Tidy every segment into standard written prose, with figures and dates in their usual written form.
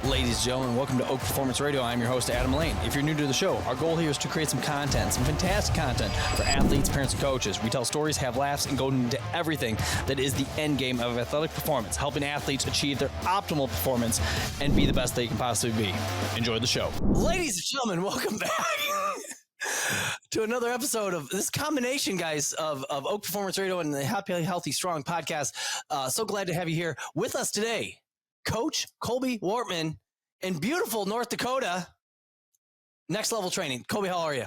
Ladies and gentlemen, welcome to Oak Performance Radio. I'm your host, Adam Lane. If you're new to the show, our goal here is to create some fantastic content for athletes, parents, and coaches. We tell stories, have laughs, and go into everything that is the end game of athletic performance, helping athletes achieve their optimal performance and be the best they can possibly be. Enjoy the show. Ladies and gentlemen, welcome back to another episode of this combination, guys, of Oak Performance Radio and the Happy, Healthy, Strong podcast. So glad to have you here with us today. Coach Colby Wartman in beautiful North Dakota, Next Level Training. Colby, how are you?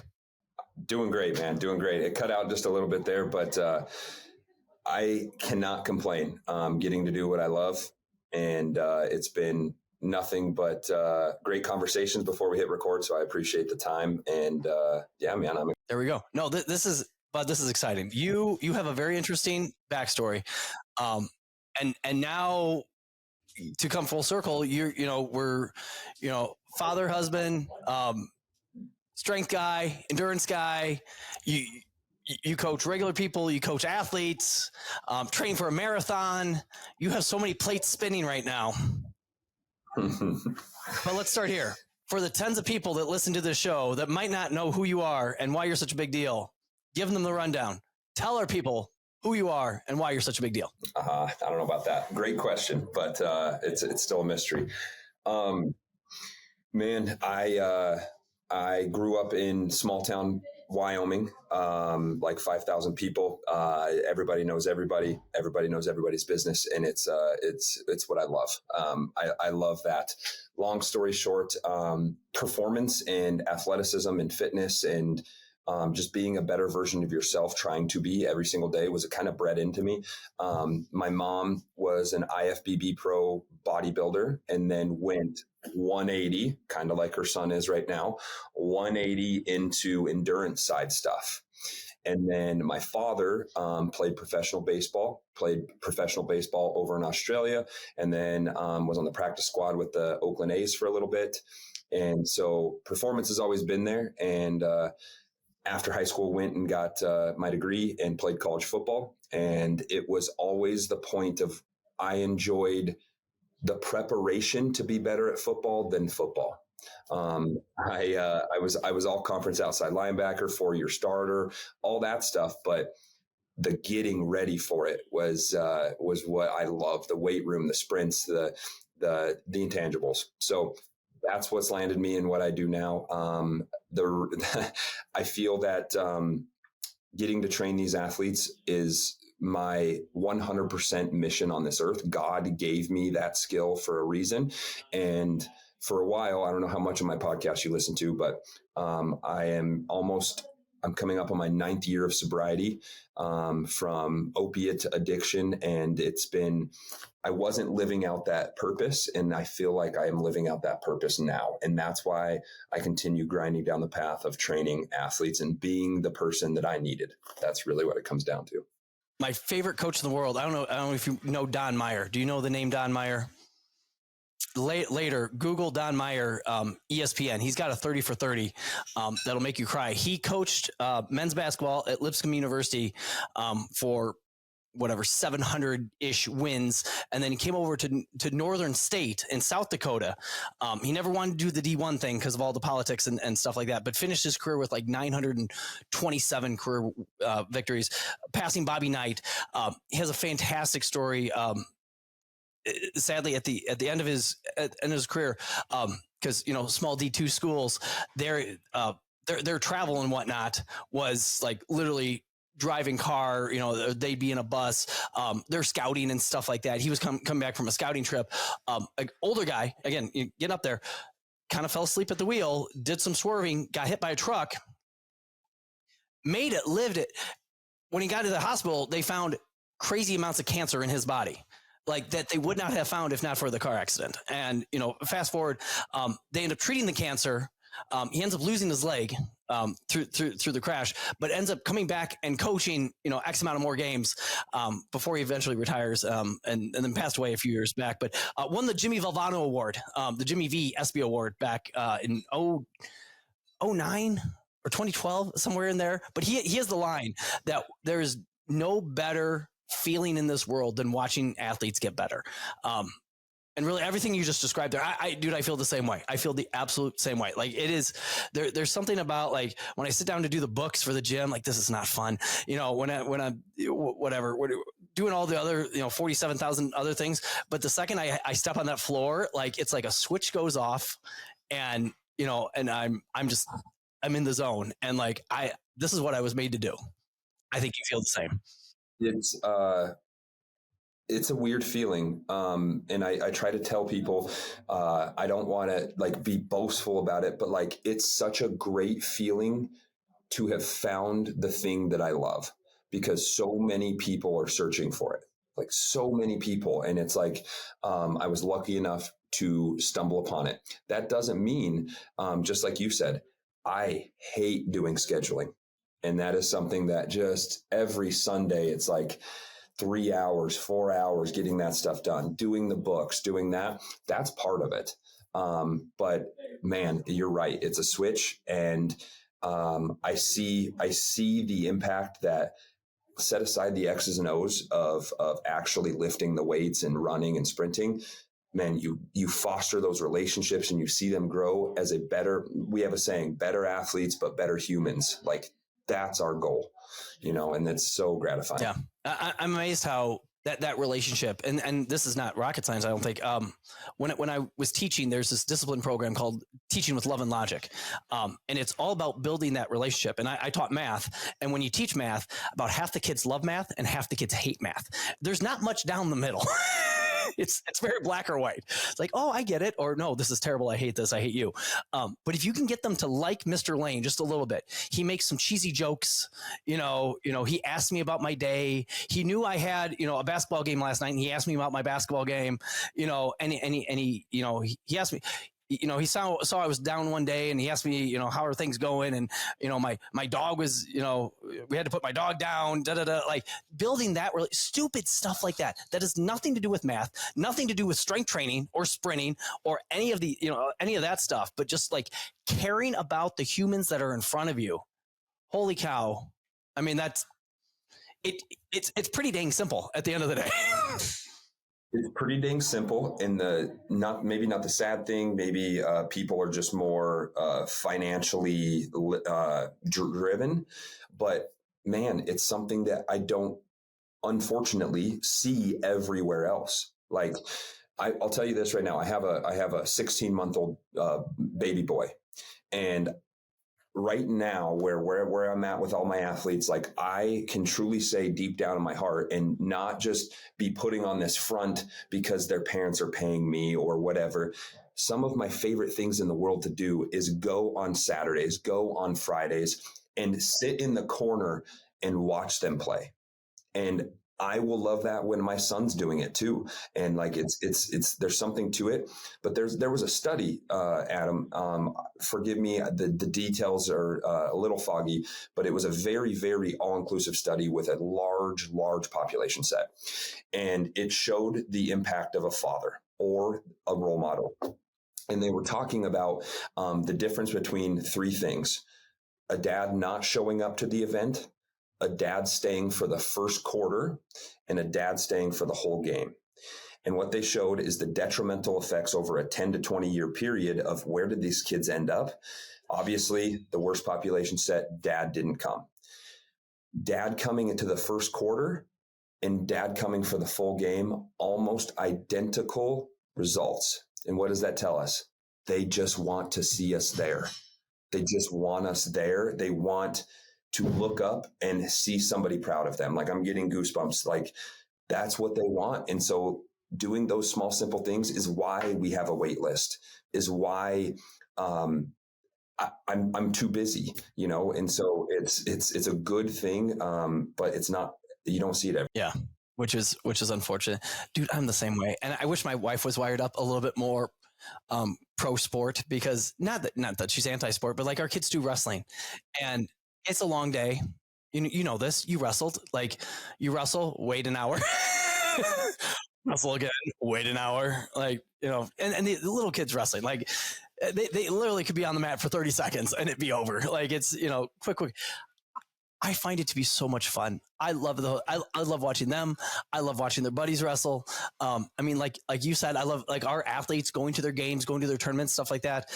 Doing great, man. Doing great. It cut out just a little bit there, but I cannot complain. Getting to do what I love, and it's been nothing but great conversations before we hit record. So I appreciate the time, and yeah, man. There we go. No, this is exciting. You have a very interesting backstory, and now, to come full circle, we're father, husband, strength guy, endurance guy. You coach regular people, you coach athletes, train for a marathon. You have so many plates spinning right now. But let's start here. For the tens of people that listen to this show that might not know who you are and why you're such a big deal, give them the rundown. Tell our people who you are and why you're such a big deal. I don't know about that. Great question, but it's still a mystery. Man, I grew up in small town Wyoming, like 5,000 people. Everybody knows everybody. Everybody knows everybody's business, and it's what I love. I love that. Long story short, performance and athleticism and fitness and just being a better version of yourself, trying to be every single day was kind of bred into me. My mom was an IFBB pro bodybuilder and then went 180, kind of like her son is right now, 180 into endurance side stuff. And then my father played professional baseball over in Australia, and then was on the practice squad with the Oakland A's for a little bit. And so performance has always been there. And after high school, went and got my degree and played college football. And it was always the point of I enjoyed the preparation to be better at football than football. I was all conference outside linebacker, 4-year starter, all that stuff. But the getting ready for it was what I loved. The weight room, the sprints, the intangibles. So that's what's landed me in what I do now. I feel that getting to train these athletes is my 100% mission on this earth. God gave me that skill for a reason. And for a while, I don't know how much of my podcast you listen to, but I'm coming up on my 9th year of sobriety from opiate addiction. And I wasn't living out that purpose. And I feel like I am living out that purpose now. And that's why I continue grinding down the path of training athletes and being the person that I needed. That's really what it comes down to. My favorite coach in the world. I don't know if you know Don Meyer. Do you know the name Don Meyer? Later, Google Don Meyer, ESPN. He's got a 30 for 30 that'll make you cry. He coached men's basketball at Lipscomb University for 700-ish wins, and then he came over to Northern State in South Dakota. He never wanted to do the D1 thing because of all the politics and stuff like that, but finished his career with like 927 career victories, passing Bobby Knight. He has a fantastic story. Sadly, at the end of his career, because small D2 schools, their travel and whatnot was like literally driving car. They'd be in a bus. They're scouting and stuff like that. He was coming back from a scouting trip. An older guy, again, getting up there, kind of fell asleep at the wheel, did some swerving, got hit by a truck, made it, lived it. When he got to the hospital, they found crazy amounts of cancer in his body, like that they would not have found if not for the car accident. And, fast forward, they end up treating the cancer. He ends up losing his leg through the crash, but ends up coming back and coaching, X amount of more games before he eventually retires and then passed away a few years back. But won the Jimmy Valvano Award, the Jimmy V. ESPY Award back in 2009 or 2012, somewhere in there. But he has the line that there is no better feeling in this world than watching athletes get better. And really everything you just described there, dude, I feel the same way. I feel the absolute same way. Like it is there's something about like when I sit down to do the books for the gym, like this is not fun. When I whatever, we're doing all the other, 47,000 other things. But the second I step on that floor, like it's like a switch goes off and, and I'm in the zone and like, this is what I was made to do. I think you feel the same. It's a weird feeling. And I try to tell people, I don't want to like be boastful about it, but like, it's such a great feeling to have found the thing that I love because so many people are searching for it, like so many people. And it's like, I was lucky enough to stumble upon it. That doesn't mean, just like you said, I hate doing scheduling. And that is something that just every Sunday, it's like 3 hours, 4 hours getting that stuff done, doing the books, doing that. That's part of it. But man, you're right. It's a switch. And I see the impact that set aside the X's and O's of actually lifting the weights and running and sprinting. Man, you foster those relationships and you see them grow as we have a saying, better athletes, but better humans. Like that's our goal, and that's so gratifying. Yeah. I'm amazed how that relationship and this is not rocket science. I don't think, when I was teaching, there's this discipline program called Teaching with Love and Logic. And it's all about building that relationship. And I taught math. And when you teach math, about half the kids love math and half the kids hate math. There's not much down the middle. It's very black or white. It's like, oh, I get it. Or no, this is terrible. I hate this. I hate you. But if you can get them to like Mr. Lane just a little bit, he makes some cheesy jokes. He asked me about my day. He knew I had, a basketball game last night and he asked me about my basketball game, and he asked me, he saw I was down one day and he asked me, how are things going? And, my dog was, we had to put my dog down, like building that really stupid stuff like that. That has nothing to do with math, nothing to do with strength training or sprinting or any of any of that stuff, but just like caring about the humans that are in front of you. Holy cow. I mean, it's pretty dang simple at the end of the day. It's pretty dang simple, and maybe not the sad thing. Maybe people are just more financially driven, but man, it's something that I don't unfortunately see everywhere else. Like I'll tell you this right now: I have a 16-month-old baby boy, and right now where I'm at with all my athletes, like I can truly say deep down in my heart and not just be putting on this front because their parents are paying me or whatever. Some of my favorite things in the world to do is go on Saturdays, go on Fridays and sit in the corner and watch them play. And I will love that when my son's doing it too. And like, it's, there's something to it, but there was a study, Adam, forgive me, the details are a little foggy, but it was a very, very all-inclusive study with a large population set. And it showed the impact of a father or a role model. And they were talking about the difference between three things: a dad not showing up to the event, a dad staying for the first quarter, and a dad staying for the whole game. And what they showed is the detrimental effects over a 10 to 20 year period of where did these kids end up? Obviously, the worst population set, dad didn't come. Dad coming into the first quarter and dad coming for the full game, almost identical results. And what does that tell us? They just want to see us there. They just want us there. They want to look up and see somebody proud of them. Like I'm getting goosebumps. Like that's what they want. And so doing those small, simple things is why we have a wait list, is why I'm too busy, And so it's a good thing. But it's not, you don't see it every. Yeah. Which is unfortunate, dude. I'm the same way. And I wish my wife was wired up a little bit more pro sport, because not that she's anti-sport, but like our kids do wrestling and it's a long day. You know this, you wrestled, like you wrestle, wait an hour, wrestle again, wait an hour, like, and the little kids wrestling, like they literally could be on the mat for 30 seconds and it'd be over. Like it's, quick. I find it to be so much fun. I love watching them. I love watching their buddies wrestle. I mean, like you said, I love like our athletes going to their games, going to their tournaments, stuff like that.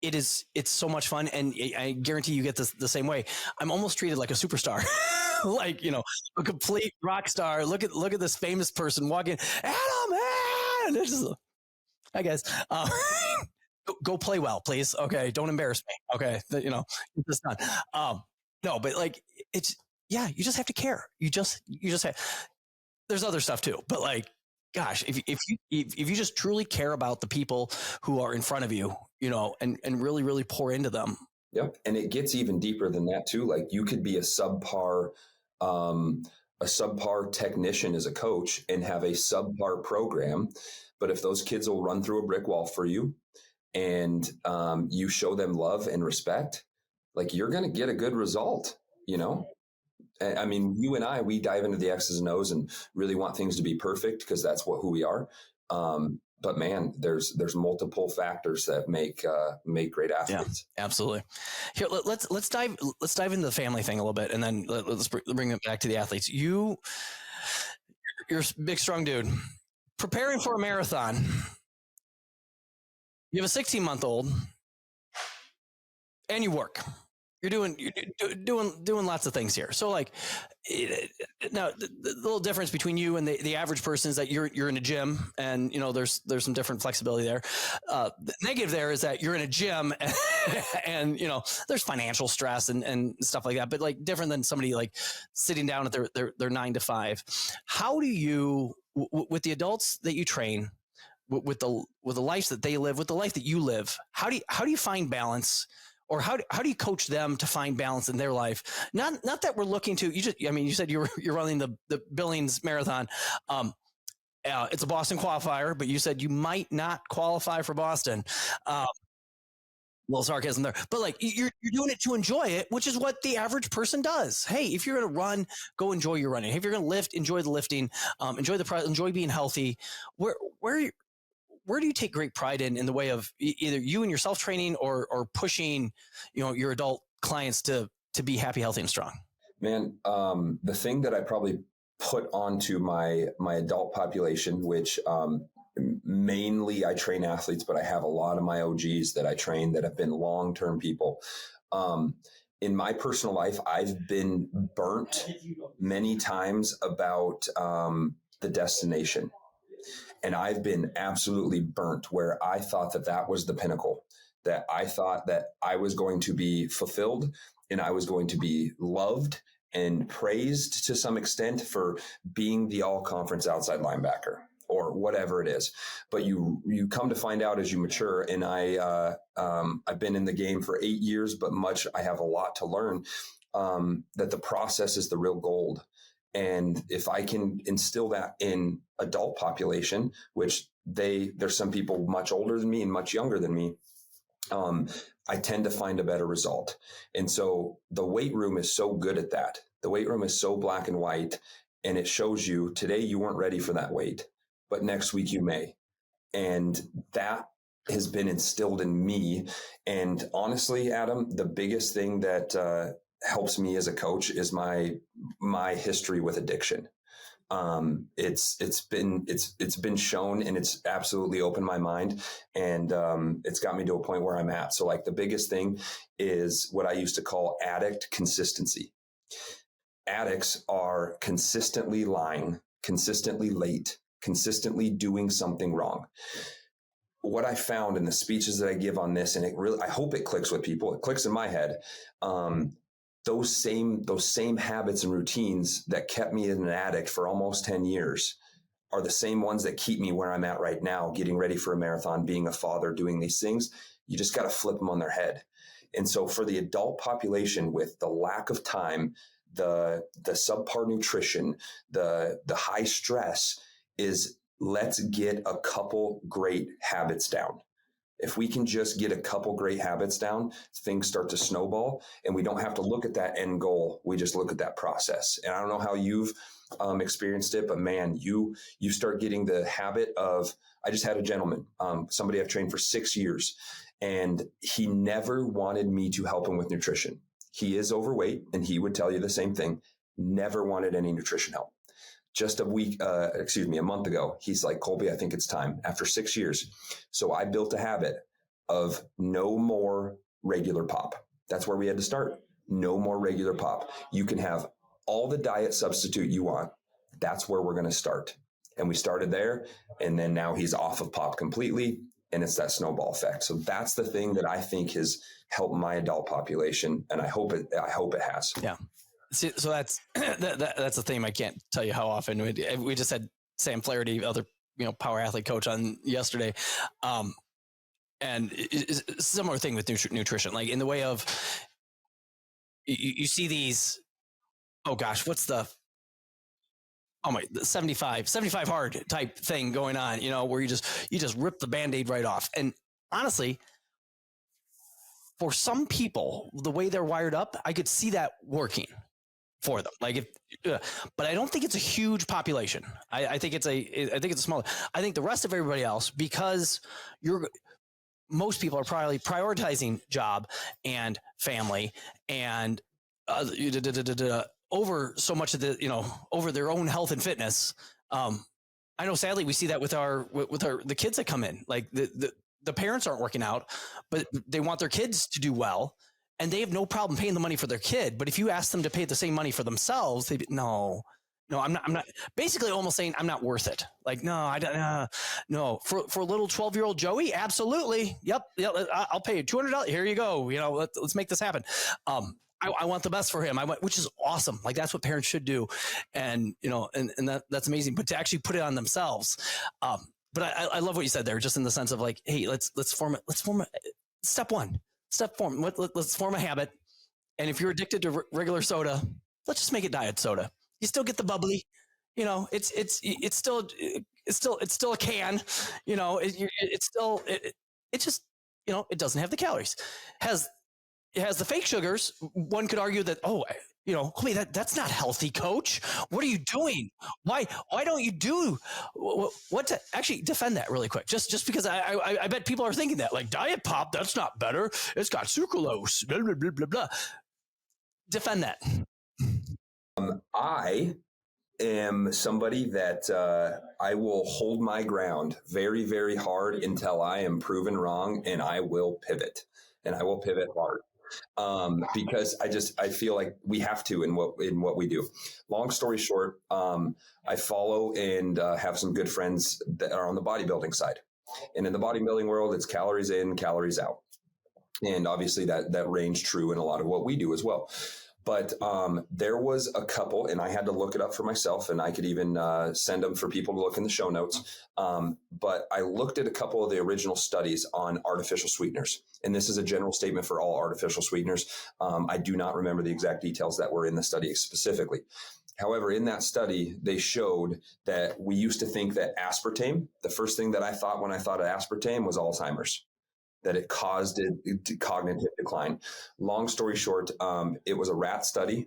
It's so much fun, and I guarantee you get this the same way. I'm almost treated like a superstar. Like, a complete rock star. Look at this famous person walking, Adam, man. Hi guys. Go play well, please. Okay, don't embarrass me. Okay, get this done. No, but like it's you just have to care. You just have. There's other stuff too, but like, gosh, if you just truly care about the people who are in front of you, and really really pour into them. Yep, and it gets even deeper than that too. Like you could be a subpar technician as a coach and have a subpar program, but if those kids will run through a brick wall for you, and you show them love and respect, like you're going to get a good result. I mean, you and I, we dive into the X's and O's and really want things to be perfect because that's who we are. But man, there's multiple factors that make great athletes. Yeah, absolutely. Here, let's dive into the family thing a little bit, and then let's bring it back to the athletes. You're a big, strong dude preparing for a marathon. You have a 16-month-old, and you work. You're doing lots of things here. So like, now the little difference between you and the average person is that you're in a gym, and there's some different flexibility there. The negative there is that you're in a gym, and there's financial stress and stuff like that. But like different than somebody like sitting down at their 9 to 5. How do you with the adults that you train? With the life that they live, with the life that you live, how do you find balance, or how do you coach them to find balance in their life? Not that we're looking to you said you're running the Billings Marathon. It's a Boston qualifier, but you said you might not qualify for Boston. A little sarcasm there, but like you're doing it to enjoy it, which is what the average person does. Hey, if you're going to run, go enjoy your running. If you're going to lift, enjoy the lifting, enjoy being healthy. Where do you take great pride in the way of either you and yourself training or pushing, your adult clients to be happy, healthy, and strong? Man, the thing that I probably put onto my adult population, which mainly I train athletes, but I have a lot of my OGs that I train that have been long-term people. In my personal life, I've been burnt many times about the destination. And I've been absolutely burnt where I thought that was the pinnacle, that I thought that I was going to be fulfilled and I was going to be loved and praised to some extent for being the all conference outside linebacker or whatever it is. But you come to find out as you mature, and I've been in the game for 8 years, but I have a lot to learn, that the process is the real gold. And if I can instill that in adult population, which there's some people much older than me and much younger than me, I tend to find a better result. And so the weight room is so good at that. The weight room is so black and white, and it shows you today you weren't ready for that weight, but next week you may. And that has been instilled in me. And honestly, Adam, the biggest thing that helps me as a coach is my history with addiction. It's been shown, and it's absolutely opened my mind, and it's got me to a point where I'm at. So like the biggest thing is what I used to call addict consistency. Addicts are consistently lying, consistently late, consistently doing something wrong. What I found in the speeches that I give on this, and I hope it clicks with people. It clicks in my head. Those same habits and routines that kept me an addict for almost 10 years are the same ones that keep me where I'm at right now, getting ready for a marathon, being a father, doing these things. You just got to flip them on their head. And so for the adult population, with the lack of time, the subpar nutrition, the high stress, is let's get a couple great habits down. If we can just get a couple great habits down, things start to snowball, and we don't have to look at that end goal. We just look at that process. And I don't know how you've experienced it, but man, you start getting the habit of, I just had a gentleman, somebody I've trained for 6 years, and he never wanted me to help him with nutrition. He is overweight, and he would tell you the same thing. Never wanted any nutrition help. Just a month ago, he's like, Colby, I think it's time after 6 years. So I built a habit of no more regular pop. That's where we had to start. No more regular pop. You can have all the diet substitute you want. That's where we're going to start. And we started there. And then now he's off of pop completely. And it's that snowball effect. So that's the thing that I think has helped my adult population. And I hope it has. Yeah. So that's that's a theme. I can't tell you how often we just had Sam Flaherty, other power athlete coach, on yesterday, and it's a similar thing with nutrition, like in the way of you see these. Oh gosh, what's the 75 hard type thing going on? Where you just rip the Band-Aid right off. And honestly, for some people, the way they're wired up, I could see that working for them. But I don't think it's a huge population. I think it's a smaller. I think the rest of everybody else, because most people are probably prioritizing job and family and over so much of over their own health and fitness. I know sadly we see that with the kids that come in, like the parents aren't working out, but they want their kids to do well. And they have no problem paying the money for their kid. But if you ask them to pay the same money for themselves, no, I'm not basically almost saying I'm not worth it. Like, no, I don't, no, for a little 12-year-old Joey, absolutely. Yep. I'll pay you $200. Here you go. Let's make this happen. I want the best for him. Which is awesome. Like, that's what parents should do. And, and that's amazing, but to actually put it on themselves. But I love what you said there, just in the sense of like, hey, let's form step one. Let's form a habit. And if you're addicted to regular soda, let's just make it diet soda. You still get the bubbly, it's still a can, it just, it doesn't have the calories. It has the fake sugars. One could argue that, Colby, that's not healthy, coach. What are you doing? Why don't you do what to actually defend that really quick? Just because I bet people are thinking that, like, diet pop, that's not better. It's got sucralose, blah, blah, blah, blah, blah. Defend that. I am somebody that I will hold my ground very, very hard until I am proven wrong, and I will pivot, and I will pivot hard. Because I feel like we have to in what we do. Long story short, I follow and have some good friends that are on the bodybuilding side. And in the bodybuilding world, it's calories in, calories out. And obviously that range true in a lot of what we do as well. But there was a couple, and I had to look it up for myself, and I could even send them for people to look in the show notes. But I looked at a couple of the original studies on artificial sweeteners. And this is a general statement for all artificial sweeteners. I do not remember the exact details that were in the study specifically. However, in that study, they showed that we used to think that aspartame, the first thing that I thought when I thought of aspartame was Alzheimer's, that it caused cognitive decline. Long story short, it was a rat study,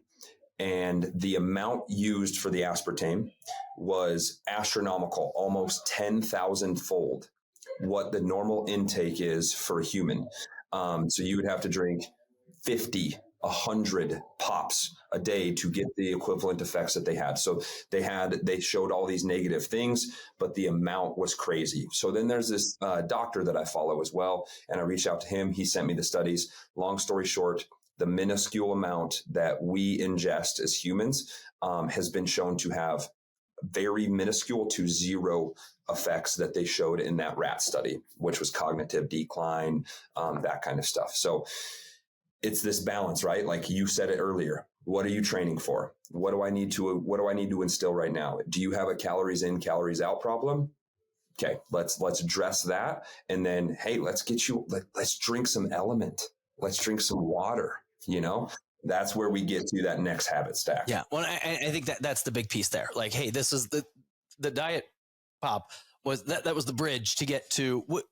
and the amount used for the aspartame was astronomical, almost 10,000 fold what the normal intake is for a human. So you would have to drink 50, 100 pops a day to get the equivalent effects that they had. So they showed all these negative things, but the amount was crazy. So then there's this doctor that I follow as well, and I reached out to him. He sent me the studies. Long story short, the minuscule amount that we ingest as humans has been shown to have very minuscule to zero effects that they showed in that rat study, which was cognitive decline, that kind of stuff. So it's this balance, right? Like you said it earlier. What are you training for? What do I need to instill right now? Do you have a calories in, calories out problem? Okay, let's address that. And then, hey, let's drink some element. Let's drink some water, That's where we get to that next habit stack. Yeah. Well, I think that's the big piece there. Like, hey, this is the diet pop was that was the bridge to get to what,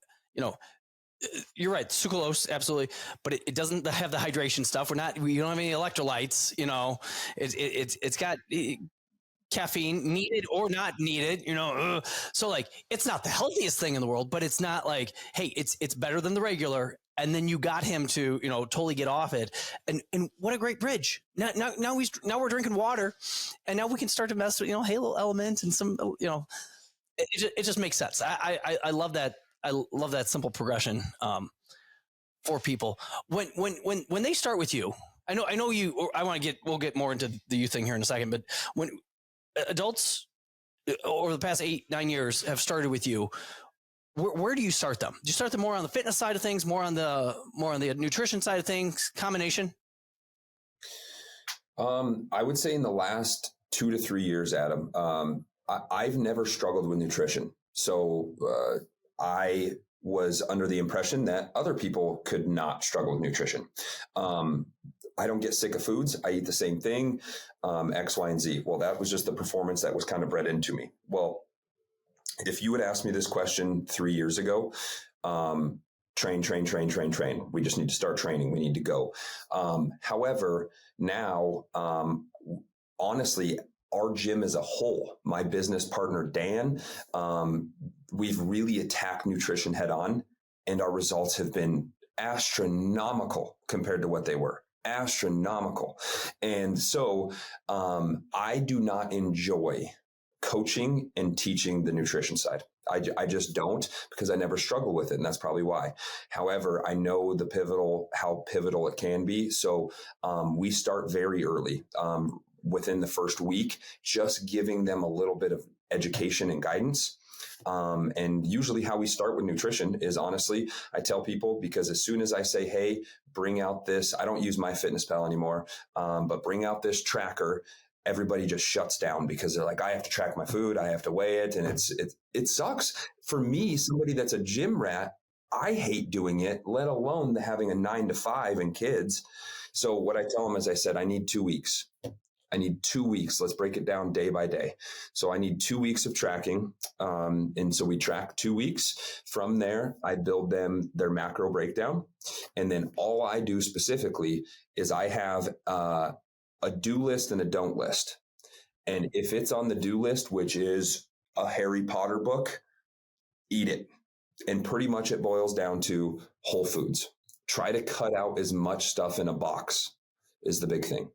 you're right. Sucralose, absolutely. But it doesn't have the hydration stuff. We don't have any electrolytes, it's got caffeine needed or not needed, So like, it's not the healthiest thing in the world, but it's not like, hey, it's better than the regular. and then you got him to, totally get off it. And what a great bridge. Now we're drinking water, and now we can start to mess with, halo elements and some, it just makes sense. I love that. I love that simple progression for people. When they start with you, I know you, we'll get more into the youth thing here in a second, but when adults over the past 8-9 years have started with you, where do you start them? Do you start them more on the fitness side of things, more on the nutrition side of things, combination? I would say in the last 2 to 3 years, Adam, I've never struggled with nutrition. So I was under the impression that other people could not struggle with nutrition. I don't get sick of foods. I eat the same thing, X, Y, and Z. Well, that was just the performance that was kind of bred into me. Well, if you had asked me this question 3 years ago, train. We just need to start training. We need to go. However, now, honestly, our gym as a whole, my business partner, Dan, we've really attacked nutrition head on, and our results have been astronomical compared to what they were. Astronomical. And so I do not enjoy coaching and teaching the nutrition side. I just don't, because I never struggle with it. And that's probably why. However, I know how pivotal it can be. So we start very early, within the first week, just giving them a little bit of education and guidance. And usually how we start with nutrition is, honestly, I tell people, because as soon as I say, hey, bring out this, I don't use MyFitnessPal anymore, but bring out this tracker, everybody just shuts down, because they're like, I have to track my food, I have to weigh it. And it sucks. For me, somebody that's a gym rat, I hate doing it, let alone having a 9 to 5 and kids. So what I tell them is, I said, I need 2 weeks. I need 2 weeks. Let's break it down day by day. So I need 2 weeks of tracking. And so we track 2 weeks. From there, I build them their macro breakdown. And then all I do specifically is I have a do list and a don't list. And if it's on the do list, which is a Harry Potter book, eat it. And pretty much it boils down to whole foods. Try to cut out as much stuff in a box is the big thing.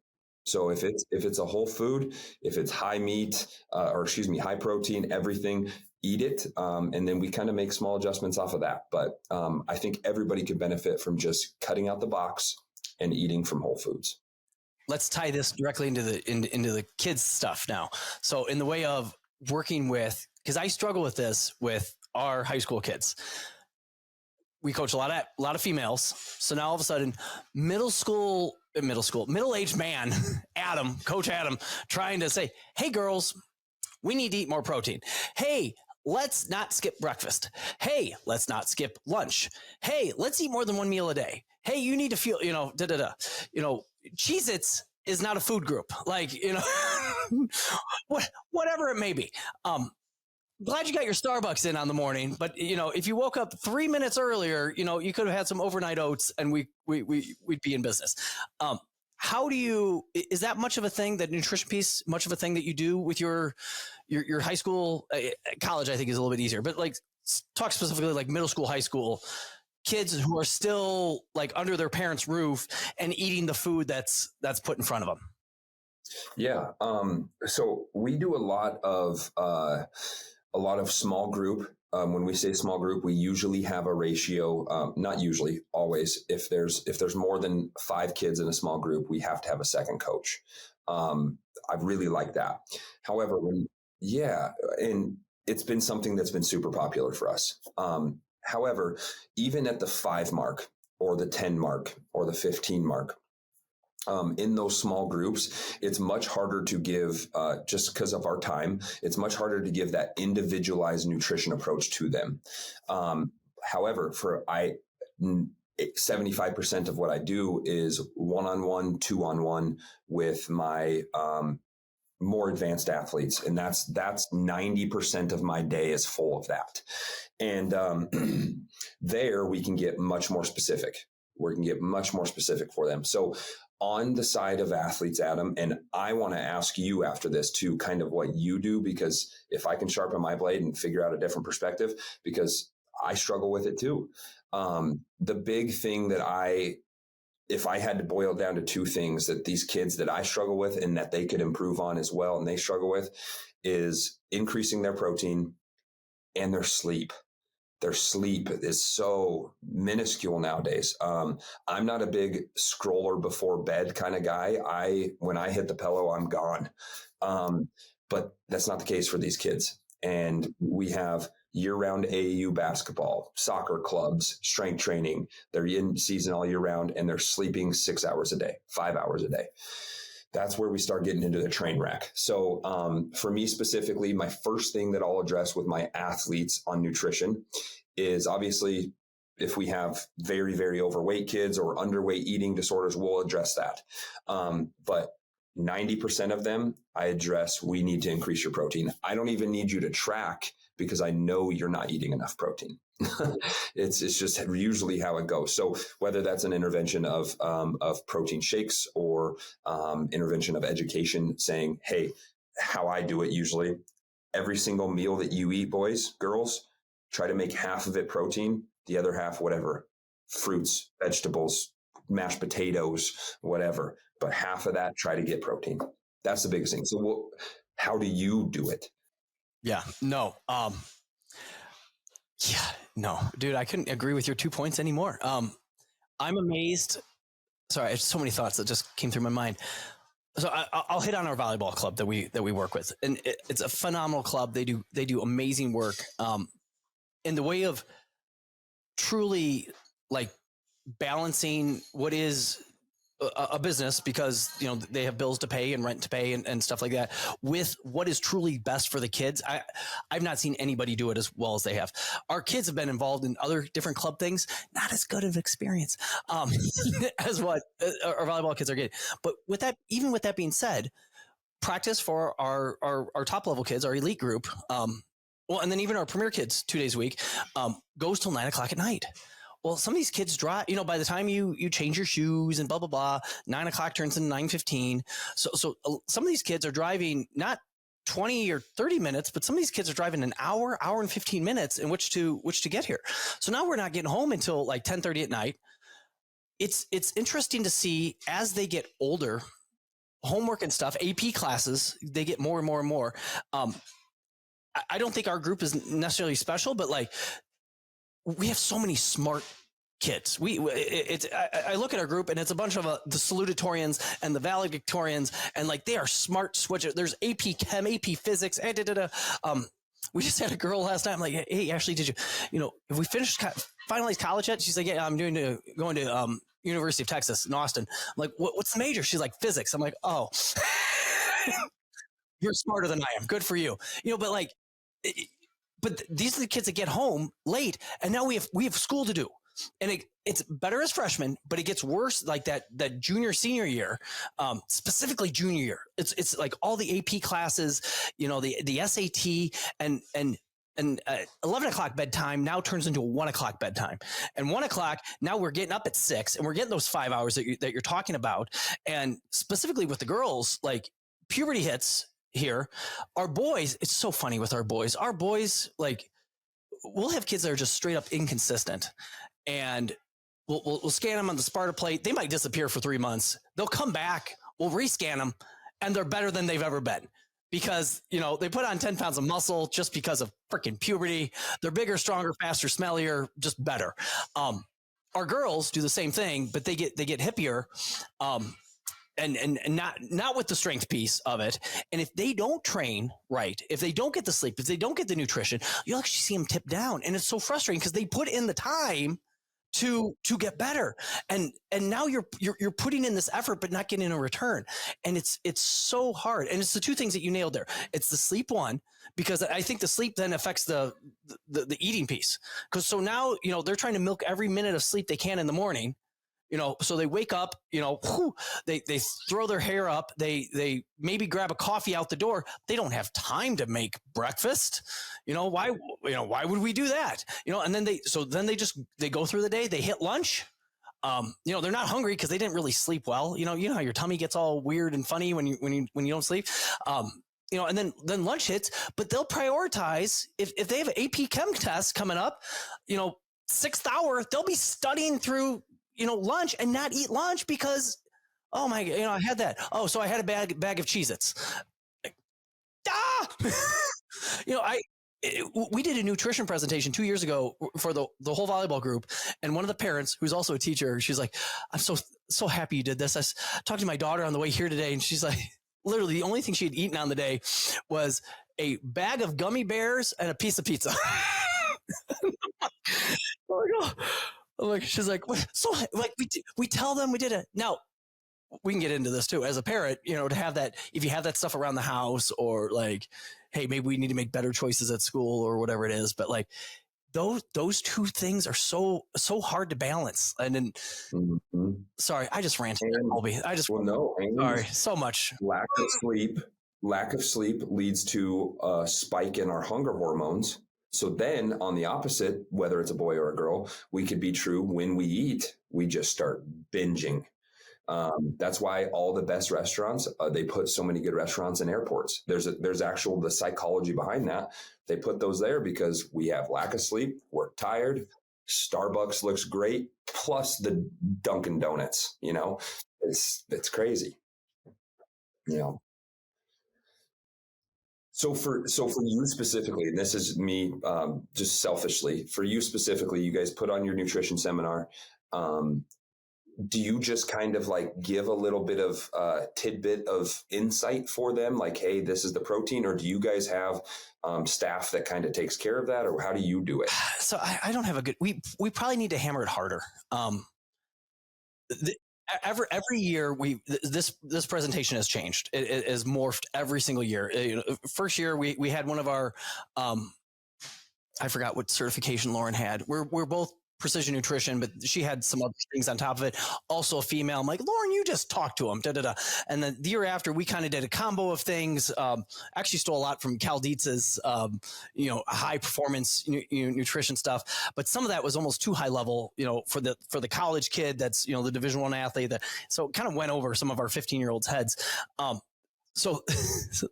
So if it's a whole food, if it's high meat, high protein, everything, eat it. And then we kind of make small adjustments off of that. But I think everybody could benefit from just cutting out the box and eating from whole foods. Let's tie this directly into the kids stuff now. So in the way of working with, because I struggle with this with our high school kids. We coach a lot of females. So now all of a sudden, middle-aged man, Coach Adam, trying to say, hey girls, we need to eat more protein. Hey, let's not skip breakfast. Hey, let's not skip lunch. Hey, let's eat more than one meal a day. Hey, you need to feel, Cheez-Its is not a food group. Like, whatever it may be. Glad you got your Starbucks in on the morning, but if you woke up 3 minutes earlier, you could have had some overnight oats, and we'd be in business. Is that much of a thing, that nutrition piece, much of a thing that you do with your high school, college? I think is a little bit easier, but like talk specifically like middle school, high school kids who are still like under their parents' roof and eating the food that's put in front of them. Yeah. So we do a lot of small group. When we say small group, we usually have a ratio, not usually, always. If there's more than 5 kids in a small group, we have to have a second coach. I really like that. However, and it's been something that's been super popular for us. However, even at the 5 mark or the 10 mark or the 15 mark, in those small groups, it's much harder to give, just because of our time, it's much harder to give that individualized nutrition approach to them. However, 75% of what I do is one-on-one, 2-on-1 with my more advanced athletes. And that's 90% of my day is full of that. And there we can get much more specific. We can get much more specific for them. So on the side of athletes, Adam, and I want to ask you after this too, kind of what you do, because if I can sharpen my blade and figure out a different perspective, because I struggle with it too. The big thing that if I had to boil it down to two things that these kids that I struggle with and that they could improve on as well, and they struggle with, is increasing their protein and their sleep. Their sleep is so minuscule nowadays. I'm not a big scroller before bed kind of guy. When I hit the pillow, I'm gone. But that's not the case for these kids. And we have year-round AAU basketball, soccer clubs, strength training. They're in season all year round, and they're sleeping 6 hours a day, 5 hours a day. That's where we start getting into the train wreck. So for me specifically, my first thing that I'll address with my athletes on nutrition is obviously if we have very, very overweight kids or underweight eating disorders, we'll address that. But 90% of them, I address, we need to increase your protein. I don't even need you to track because I know you're not eating enough protein. It's just usually how it goes. So whether that's an intervention of protein shakes or intervention of education saying, hey, how I do it usually, every single meal that you eat, boys, girls, try to make half of it protein, the other half, whatever, fruits, vegetables, mashed potatoes, whatever. But half of that, try to get protein. That's the biggest thing. So how do you do it? Yeah, no. Yeah, no, dude, I couldn't agree with your 2 points anymore. I'm amazed. Sorry, there's so many thoughts that just came through my mind. So I'll hit on our volleyball club that we work with, and it's a phenomenal club. They do amazing work. In the way of truly like balancing what is a business, because they have bills to pay and rent to pay and stuff like that, with what is truly best for the kids. I've not seen anybody do it as well as they have. Our kids have been involved in other different club things, not as good of experience as what our volleyball kids are getting. But even with that being said, practice for our top level kids, our elite group, and then even our premier kids 2 days a week, goes till 9:00 at night. Well, some of these kids drive, by the time you change your shoes and blah, blah, blah, 9:00 turns into 9:15. So some of these kids are driving not 20 or 30 minutes, but some of these kids are driving an hour and 15 minutes in which to get here. So now we're not getting home until like 10:30 at night. It's interesting to see as they get older, homework and stuff, AP classes, they get more and more and more. I don't think our group is necessarily special, but like, we have so many smart kids. I look at our group and it's a bunch of the salutatorians and the valedictorians, and like they are smart switchers. There's AP Chem, AP Physics. We just had a girl last night. I'm like, hey, Ashley, did you, have we finalized college yet? She's like, yeah, I'm going to University of Texas in Austin. I'm like, what's the major? She's like, physics. I'm like, oh, you're smarter than I am. Good for you. But like, but these are the kids that get home late, and now we have school to do, and it's better as freshmen, but it gets worse like that junior senior year, specifically junior year. It's like all the AP classes, the SAT and 11:00 bedtime now turns into a 1:00 bedtime, and 1:00 now we're getting up at 6, and we're getting those 5 hours that you're talking about, and specifically with the girls, like puberty hits. Here, our boys, it's so funny with our boys, like, we'll have kids that are just straight up inconsistent, and we'll scan them on the Sparta plate. They might disappear for 3 months. They'll come back. We'll rescan them, and they're better than they've ever been because, they put on 10 pounds of muscle just because of freaking puberty. They're bigger, stronger, faster, smellier, just better. Our girls do the same thing, but they get hippier. And not with the strength piece of it. And if they don't train right, if they don't get the sleep, if they don't get the nutrition, you'll actually see them tip down. And it's so frustrating because they put in the time to get better. And now you're putting in this effort, but not getting a return. And it's so hard. And it's the two things that you nailed there. It's the sleep one, because I think the sleep then affects the eating piece. Because so now, they're trying to milk every minute of sleep they can in the morning. So they wake up, they throw their hair up, they maybe grab a coffee out the door. They don't have time to make breakfast. Why would we do that? And then they go through the day, they hit lunch. They're not hungry because they didn't really sleep well. You know how your tummy gets all weird and funny when you don't sleep. and then lunch hits, but they'll prioritize if they have an AP Chem test coming up, 6th hour, they'll be studying through, lunch and not eat lunch because, oh my, I had that. Oh, so I had a bag of Cheez-Its. Ah! We did a nutrition presentation 2 years ago for the whole volleyball group. And one of the parents, who's also a teacher, she's like, I'm so happy you did this. I talked to my daughter on the way here today, and she's like, literally the only thing she had eaten on the day was a bag of gummy bears and a piece of pizza. She's like, so like we tell them we did it. Now, we can get into this too as a parent, to have that, if you have that stuff around the house, or like, hey, maybe we need to make better choices at school or whatever it is. But like those two things are so hard to balance. And then, sorry, I just ranted, Colby. Sorry, so much. Lack of sleep leads to a spike in our hunger hormones. So then on the opposite, whether it's a boy or a girl, we could be true. When we eat, we just start binging. That's why all the best restaurants, they put so many good restaurants in airports. There's the psychology behind that. They put those there because we have lack of sleep. We're tired. Starbucks looks great. Plus the Dunkin' Donuts, it's crazy, So for you specifically, and this is me, just selfishly, for you specifically, you guys put on your nutrition seminar. Do you just kind of like give a little bit of tidbit of insight for them? Like, hey, this is the protein, or do you guys have staff that kind of takes care of that, or how do you do it? So I don't have we probably need to hammer it harder. Every year this presentation has changed. It has morphed every single year. First year we had one of our, I forgot what certification Lauren had. We're both precision nutrition, but she had some other things on top of it. Also a female. I'm like, Lauren, you just talk to him. Da, da, da. And then the year after, we kind of did a combo of things. Actually stole a lot from Cal Dietz's, high performance nutrition stuff. But some of that was almost too high level, for the college kid that's, the Division I athlete. So it kind of went over some of our 15-year-olds' heads. So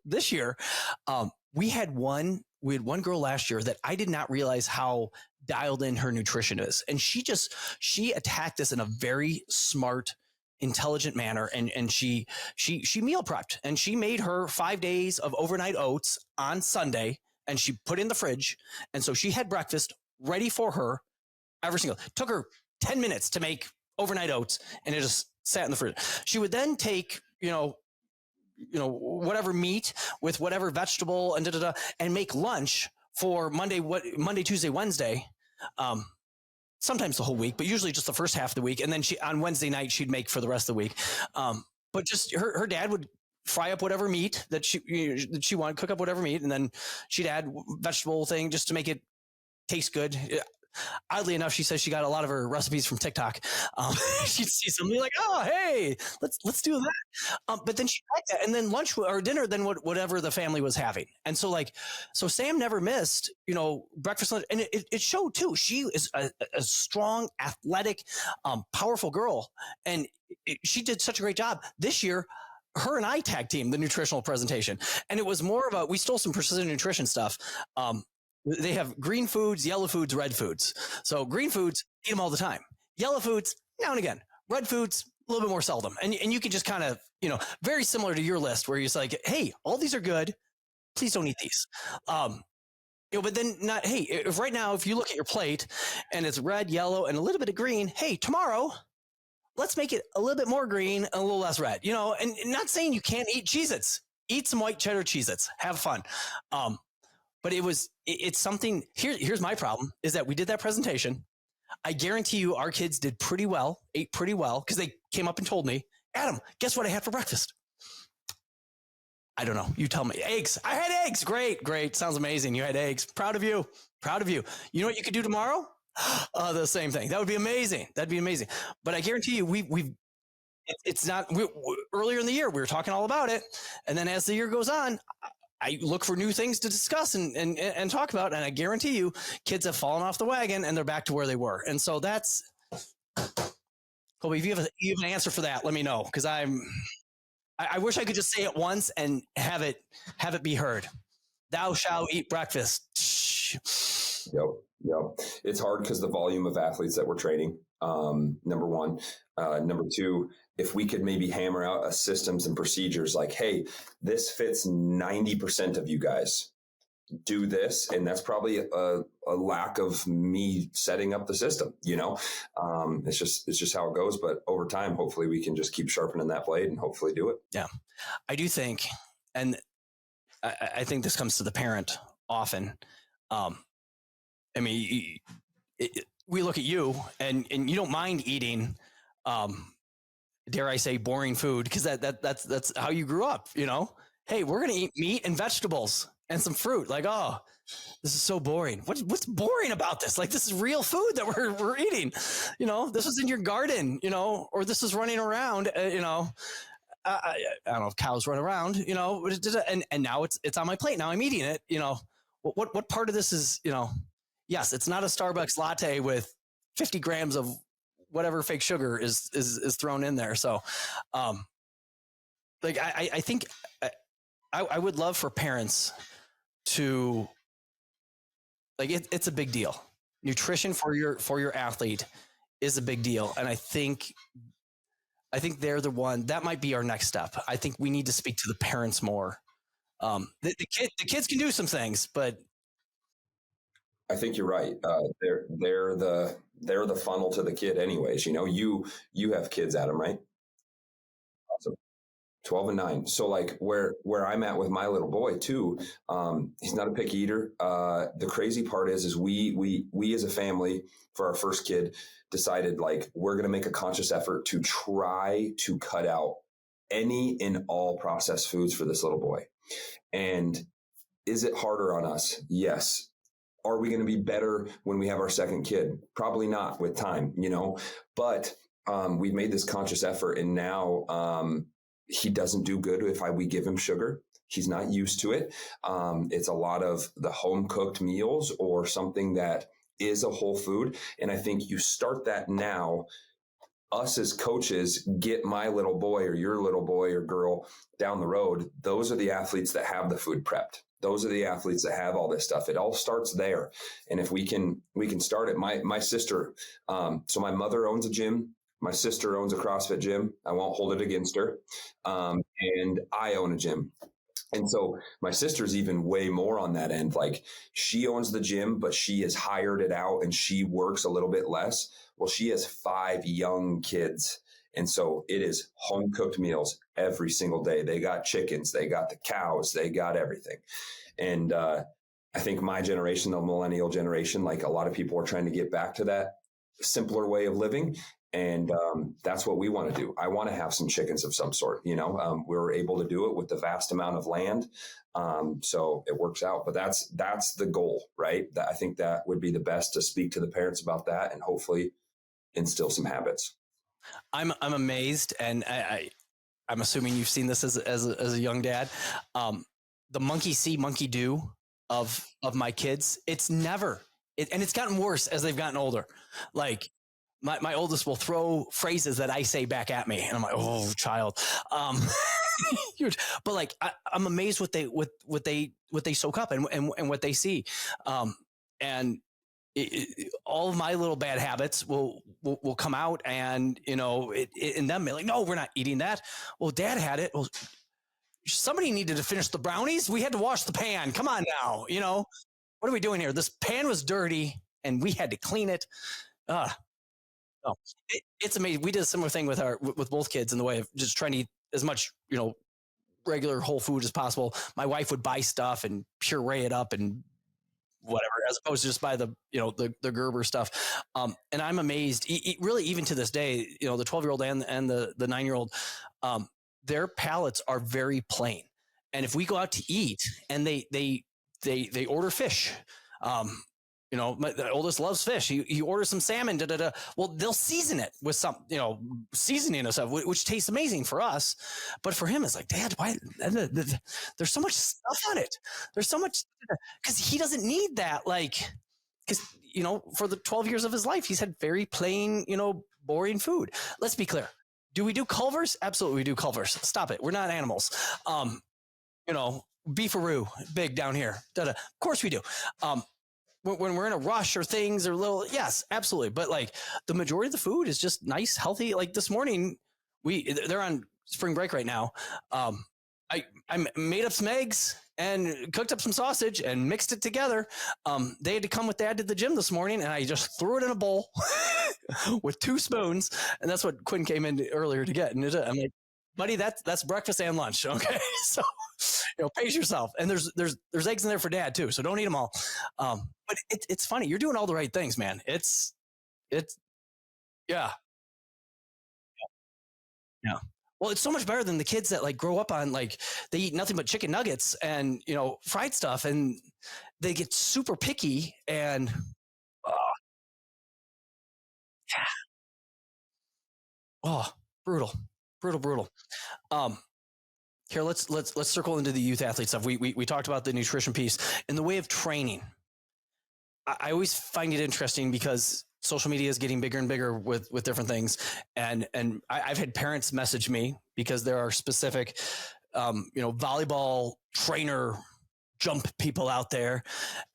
this year, we had one girl last year that I did not realize how dialed in her nutrition is. And she attacked this in a very smart, intelligent manner. And she meal prepped, and she made her 5 days of overnight oats on Sunday, and she put in the fridge. And so she had breakfast ready for her took her 10 minutes to make overnight oats, and it just sat in the fridge. She would then take, whatever meat with whatever vegetable and make lunch for Monday, Tuesday, Wednesday, sometimes the whole week, but usually just the first half of the week. And then on Wednesday night, she'd make for the rest of the week. But just her dad would fry up whatever meat that she wanted, cook up whatever meat, and then she'd add vegetable thing just to make it taste good. Oddly enough, she says she got a lot of her recipes from TikTok. She'd see somebody like, oh, hey, let's do that. But then she liked that. And then lunch or dinner, then whatever the family was having. And so Sam never missed, breakfast, lunch. And it showed too. She is a strong, athletic, powerful girl. And she did such a great job. This year, her and I tag team the nutritional presentation. And it was more of we stole some precision nutrition stuff. They have green foods, yellow foods, red foods. So green foods, eat them all the time. Yellow foods, now and again. Red foods, a little bit more seldom. And you can just kind of, very similar to your list where you're just like, hey, all these are good. Please don't eat these. But then not, hey, if right now, if you look at your plate and it's red, yellow, and a little bit of green, hey, tomorrow, let's make it a little bit more green and a little less red, and not saying you can't eat Cheez-Its. Eat some white cheddar Cheez-Its. Have fun. But it's something. Here's my problem is that we did that presentation. I guarantee you our kids ate pretty well, because they came up and told me, Adam, guess what I had for breakfast? I don't know. You tell me. Eggs. I had eggs. Great. Sounds amazing. You had eggs. Proud of you. You know what you could do tomorrow? The same thing. That would be amazing. That'd be amazing. But I guarantee you, it's not. Earlier in the year, we were talking all about it. And then as the year goes on, I look for new things to discuss and talk about. And I guarantee you, kids have fallen off the wagon and they're back to where they were. And so that's, Colby, if you have an answer for that, let me know. Because I I wish I could just say it once and have it be heard. Thou shalt eat breakfast. Yep. Yep. It's hard because the volume of athletes that we're training, number one. Number two, if we could maybe hammer out a systems and procedures like, hey, this fits 90% of you guys, do this. And that's probably a lack of me setting up the system, it's just how it goes. But over time, hopefully we can just keep sharpening that blade and hopefully do it. Yeah. I do think, and I think this comes to the parent often. I mean, we look at you and you don't mind eating, dare I say, boring food, because that's how you grew up. Hey, we're gonna eat meat and vegetables and some fruit. Like, oh, this is so boring. What's boring about this? Like, this is real food that we're eating. This was in your garden. Or this is running around. I don't know if cows run around. And now it's on my plate. Now I'm eating it. What part of this is Yes, it's not a Starbucks latte with 50 grams of whatever fake sugar is thrown in there. So, I think I would love for parents to it's a big deal. Nutrition for your athlete is a big deal, and I think they're the one that might be our next step. I think we need to speak to the parents more. The kids can do some things, but I think you're right. They're the funnel to the kid, anyways. You have kids, Adam, right? Awesome. 12 and 9. So like where I'm at with my little boy too, he's not a picky eater. The crazy part is we as a family for our first kid decided like we're going to make a conscious effort to try to cut out any and all processed foods for this little boy. And is it harder on us? Yes. Are we going to be better when we have our second kid? Probably not with time, but we've made this conscious effort, and now he doesn't do good if we give him sugar. He's not used to it. It's a lot of the home cooked meals or something that is a whole food. And I think you start that now. Us as coaches get my little boy or your little boy or girl down the road. Those are the athletes that have the food prepped. Those are the athletes that have all this stuff. It all starts there. And if we can start it. My sister, so my mother owns a gym. My sister owns a CrossFit gym. I won't hold it against her. And I own a gym. And so my sister's even way more on that end. Like she owns the gym, but she has hired it out and she works a little bit less. Well, she has 5 young kids. And so it is home cooked meals every single day. They got chickens, they got the cows, they got everything. And I think my generation, the millennial generation, like a lot of people are trying to get back to that simpler way of living. And that's what we want to do. I want to have some chickens of some sort. We're able to do it with the vast amount of land. So it works out. But that's the goal, right? I think that would be the best to speak to the parents about that and hopefully instill some habits. I'm amazed, and I'm assuming you've seen this as a young dad. The monkey see, monkey do of my kids. It's never, and it's gotten worse as they've gotten older. Like my oldest will throw phrases that I say back at me, and I'm like, oh, child. Huge. But like I'm amazed what they soak up and what they see, and all of my little bad habits will come out, and in them like, no, we're not eating that. Well, Dad had it. Well, somebody needed to finish the brownies. We had to wash the pan. Come on now, what are we doing here? This pan was dirty, and we had to clean it. No, it's amazing. We did a similar thing with both kids in the way of just trying to eat as much, regular whole food as possible. My wife would buy stuff and puree it up and whatever, as opposed to just buy the Gerber stuff. And I'm amazed, really, even to this day, the 12-year-old and the 9-year-old, their palates are very plain. And if we go out to eat and they order fish, the oldest loves fish. He orders some salmon. Well, they'll season it with some, seasoning and stuff, which tastes amazing for us. But for him, it's like, Dad, why? There's so much stuff on it. There's so much, because he doesn't need that. Like, because for the 12 years of his life, he's had very plain, boring food. Let's be clear. Do we do Culvers? Absolutely, we do Culvers. Stop it. We're not animals. You know, beefaroo, big down here. Da-da. Of course we do. When we're in a rush or things are little, yes, absolutely. But like the majority of the food is just nice, healthy. Like this morning, they're on spring break right now. I made up some eggs and cooked up some sausage and mixed it together. They had to come with Dad to the gym this morning, and I just threw it in a bowl with 2 spoons, and that's what Quinn came in earlier to get. And I'm like, buddy, that's breakfast and lunch. Okay, so pace yourself. And there's eggs in there for Dad too, so don't eat them all. But it's funny. You're doing all the right things, man. It's yeah. Yeah. Well, it's so much better than the kids that like grow up on like they eat nothing but chicken nuggets and fried stuff, and they get super picky and oh, oh brutal, brutal, brutal. Um, Here, let's circle into the youth athlete stuff. We talked about the nutrition piece in the way of training. I always find it interesting because social media is getting bigger and bigger with different things, and I've had parents message me because there are specific, volleyball trainer jump people out there,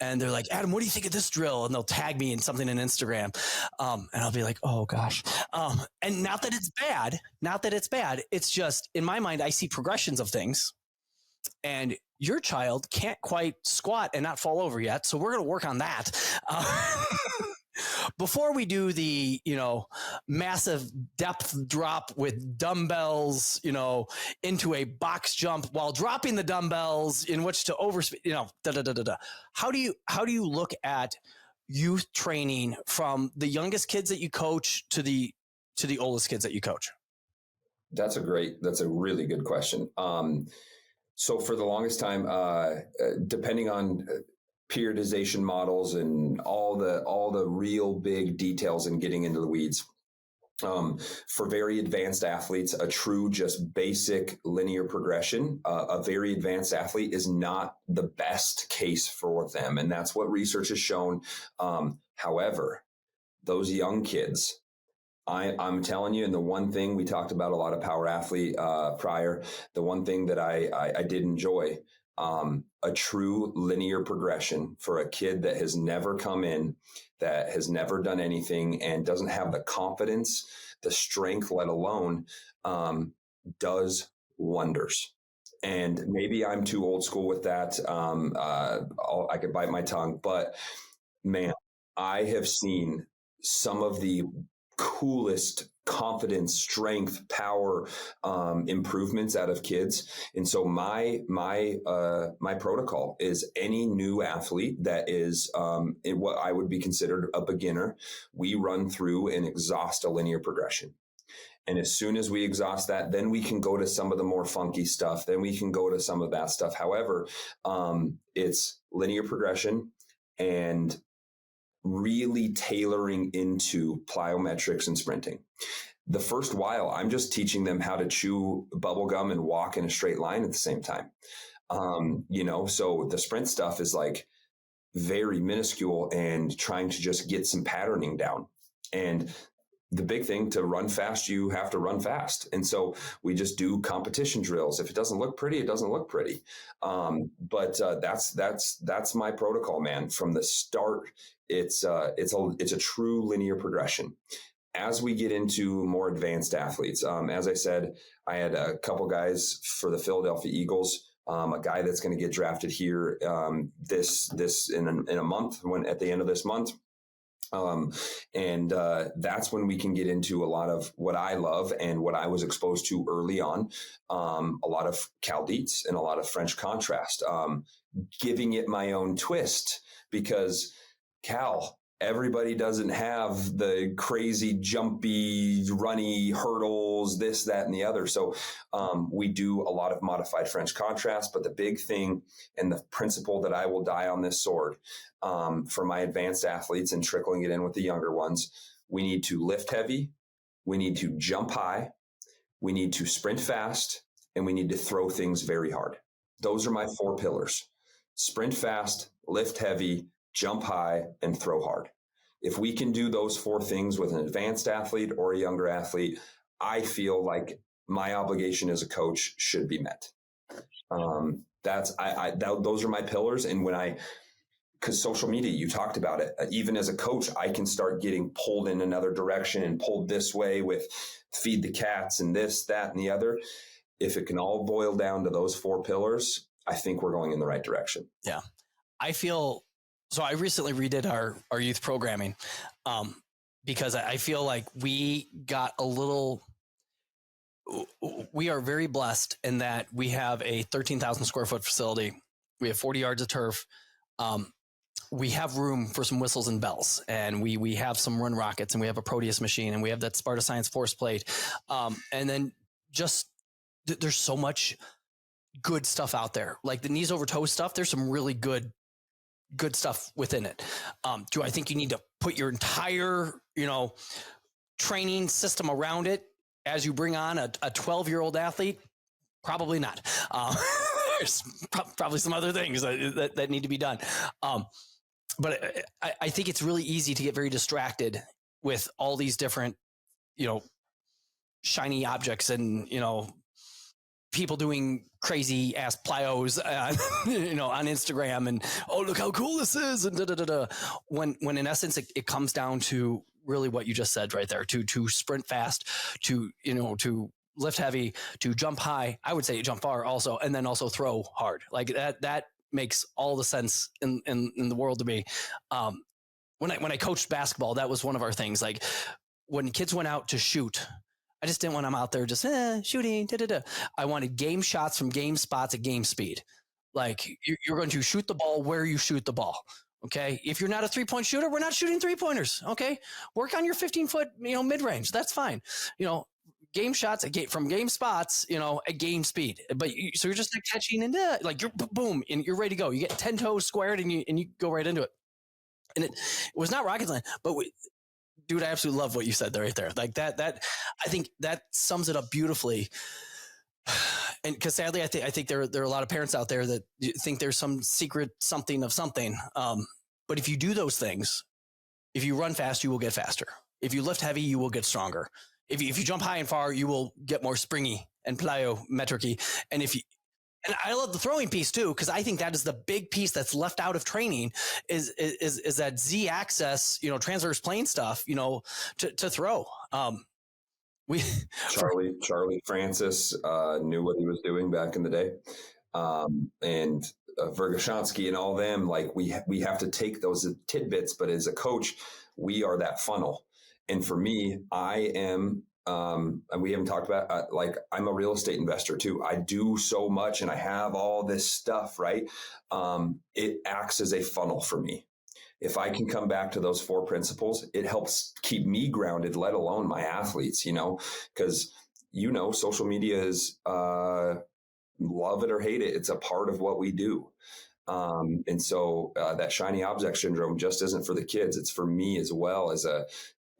and they're like, Adam, what do you think of this drill? And they'll tag me in something on Instagram, and I'll be like, oh gosh, and not that it's bad, it's just in my mind I see progressions of things, and your child can't quite squat and not fall over yet. So we're going to work on that. Before we do the, massive depth drop with dumbbells, into a box jump while dropping the dumbbells in which to overspeed, How do you look at youth training from the youngest kids that you coach to the oldest kids that you coach? That's a really good question. So for the longest time, depending on periodization models and all the real big details and getting into the weeds, for very advanced athletes, a true just basic linear progression, a very advanced athlete is not the best case for them. And that's what research has shown. However, those young kids, I'm telling you, and the one thing we talked about a lot of power athlete prior, the one thing that I did enjoy, a true linear progression for a kid that has never come in, that has never done anything and doesn't have the confidence, the strength, let alone, does wonders. And maybe I'm too old school with that. I could bite my tongue, but man, I have seen some of the coolest confidence, strength, power improvements out of kids. And so my protocol is any new athlete that is in what I would be considered a beginner, we run through and exhaust a linear progression. And as soon as we exhaust that, then we can go to some of the more funky stuff. Then we can go to some of that stuff. However, it's linear progression and really tailoring into plyometrics and sprinting. The first while, I'm just teaching them how to chew bubble gum and walk in a straight line at the same time. So the sprint stuff is like very minuscule and trying to just get some patterning down. And the big thing, to run fast, you have to run fast. And so we just do competition drills. If it doesn't look pretty, it doesn't look pretty. But that's my protocol, man. From the start, it's a true linear progression. As we get into more advanced athletes, as I said, I had a couple guys for the Philadelphia Eagles. A guy that's going to get drafted here this in a month, at the end of this month. That's when we can get into a lot of what I love and what I was exposed to early on, a lot of Chaldeets and a lot of French contrast, giving it my own twist, because everybody doesn't have the crazy jumpy, runny hurdles, this, that, and the other. So we do a lot of modified French contrast. But the big thing and the principle that I will die on this sword for my advanced athletes and trickling it in with the younger ones, we need to lift heavy, we need to jump high, we need to sprint fast, and we need to throw things very hard. Those are my 4 pillars: sprint fast, lift heavy, jump high, and throw hard. If we can do those 4 things with an advanced athlete or a younger athlete, I feel like my obligation as a coach should be met. Those are my pillars. And because social media, you talked about it, even as a coach, I can start getting pulled in another direction and pulled this way with feed the cats and this, that, and the other. If it can all boil down to those 4 pillars, I think we're going in the right direction. Yeah. I feel so. I recently redid our youth programming because I feel like we are very blessed in that we have a 13,000 square foot facility. We have 40 yards of turf. We have room for some whistles and bells, and we have some run rockets, and we have a Proteus machine, and we have that Sparta Science force plate. And then there's so much good stuff out there, like the knees over toes stuff. There's some really good stuff within it. Do I think you need to put your entire, training system around it as you bring on a 12-year-old athlete? Probably not. There's probably some other things that need to be done. But I think it's really easy to get very distracted with all these different, shiny objects and, people doing crazy ass plyos, on Instagram, and, oh, look how cool this is. And when in essence, it comes down to really what you just said right there, to sprint fast, to lift heavy, to jump high. I would say jump far also, and then also throw hard. Like that makes all the sense in the world to me. When I coached basketball, that was one of our things. Like when kids went out to shoot, I just didn't want them out there just shooting. I wanted game shots from game spots at game speed. Like you're going to shoot the ball where you shoot the ball. Okay. If you're not a 3-point shooter, we're not shooting 3-pointers. Okay. Work on your 15-foot, mid range. That's fine. Game shots from game spots, at game speed. But so you're just like catching and like you're boom and you're ready to go. You get 10 toes squared and you go right into it. And it was not rocket science, but dude, I absolutely love what you said there, right there. Like that, I think that sums it up beautifully. And because sadly, I think there are a lot of parents out there that think there's some secret something of something. But if you do those things, if you run fast, you will get faster. If you lift heavy, you will get stronger. If you jump high and far, you will get more springy and plyometric-y. And I love the throwing piece too, because I think that is the big piece that's left out of training is that Z axis, transverse plane stuff, to throw. Charlie Francis knew what he was doing back in the day, and Vergashansky and all them. Like we have to take those tidbits, but as a coach, we are that funnel. And for me, I am. And we haven't talked about I'm a real estate investor too. I do so much, and I have all this stuff. Right? It acts as a funnel for me. If I can come back to those 4 principles, it helps keep me grounded, let alone my athletes, because, social media is, love it or hate it. It's a part of what we do. And so that shiny object syndrome just isn't for the kids. It's for me as well as a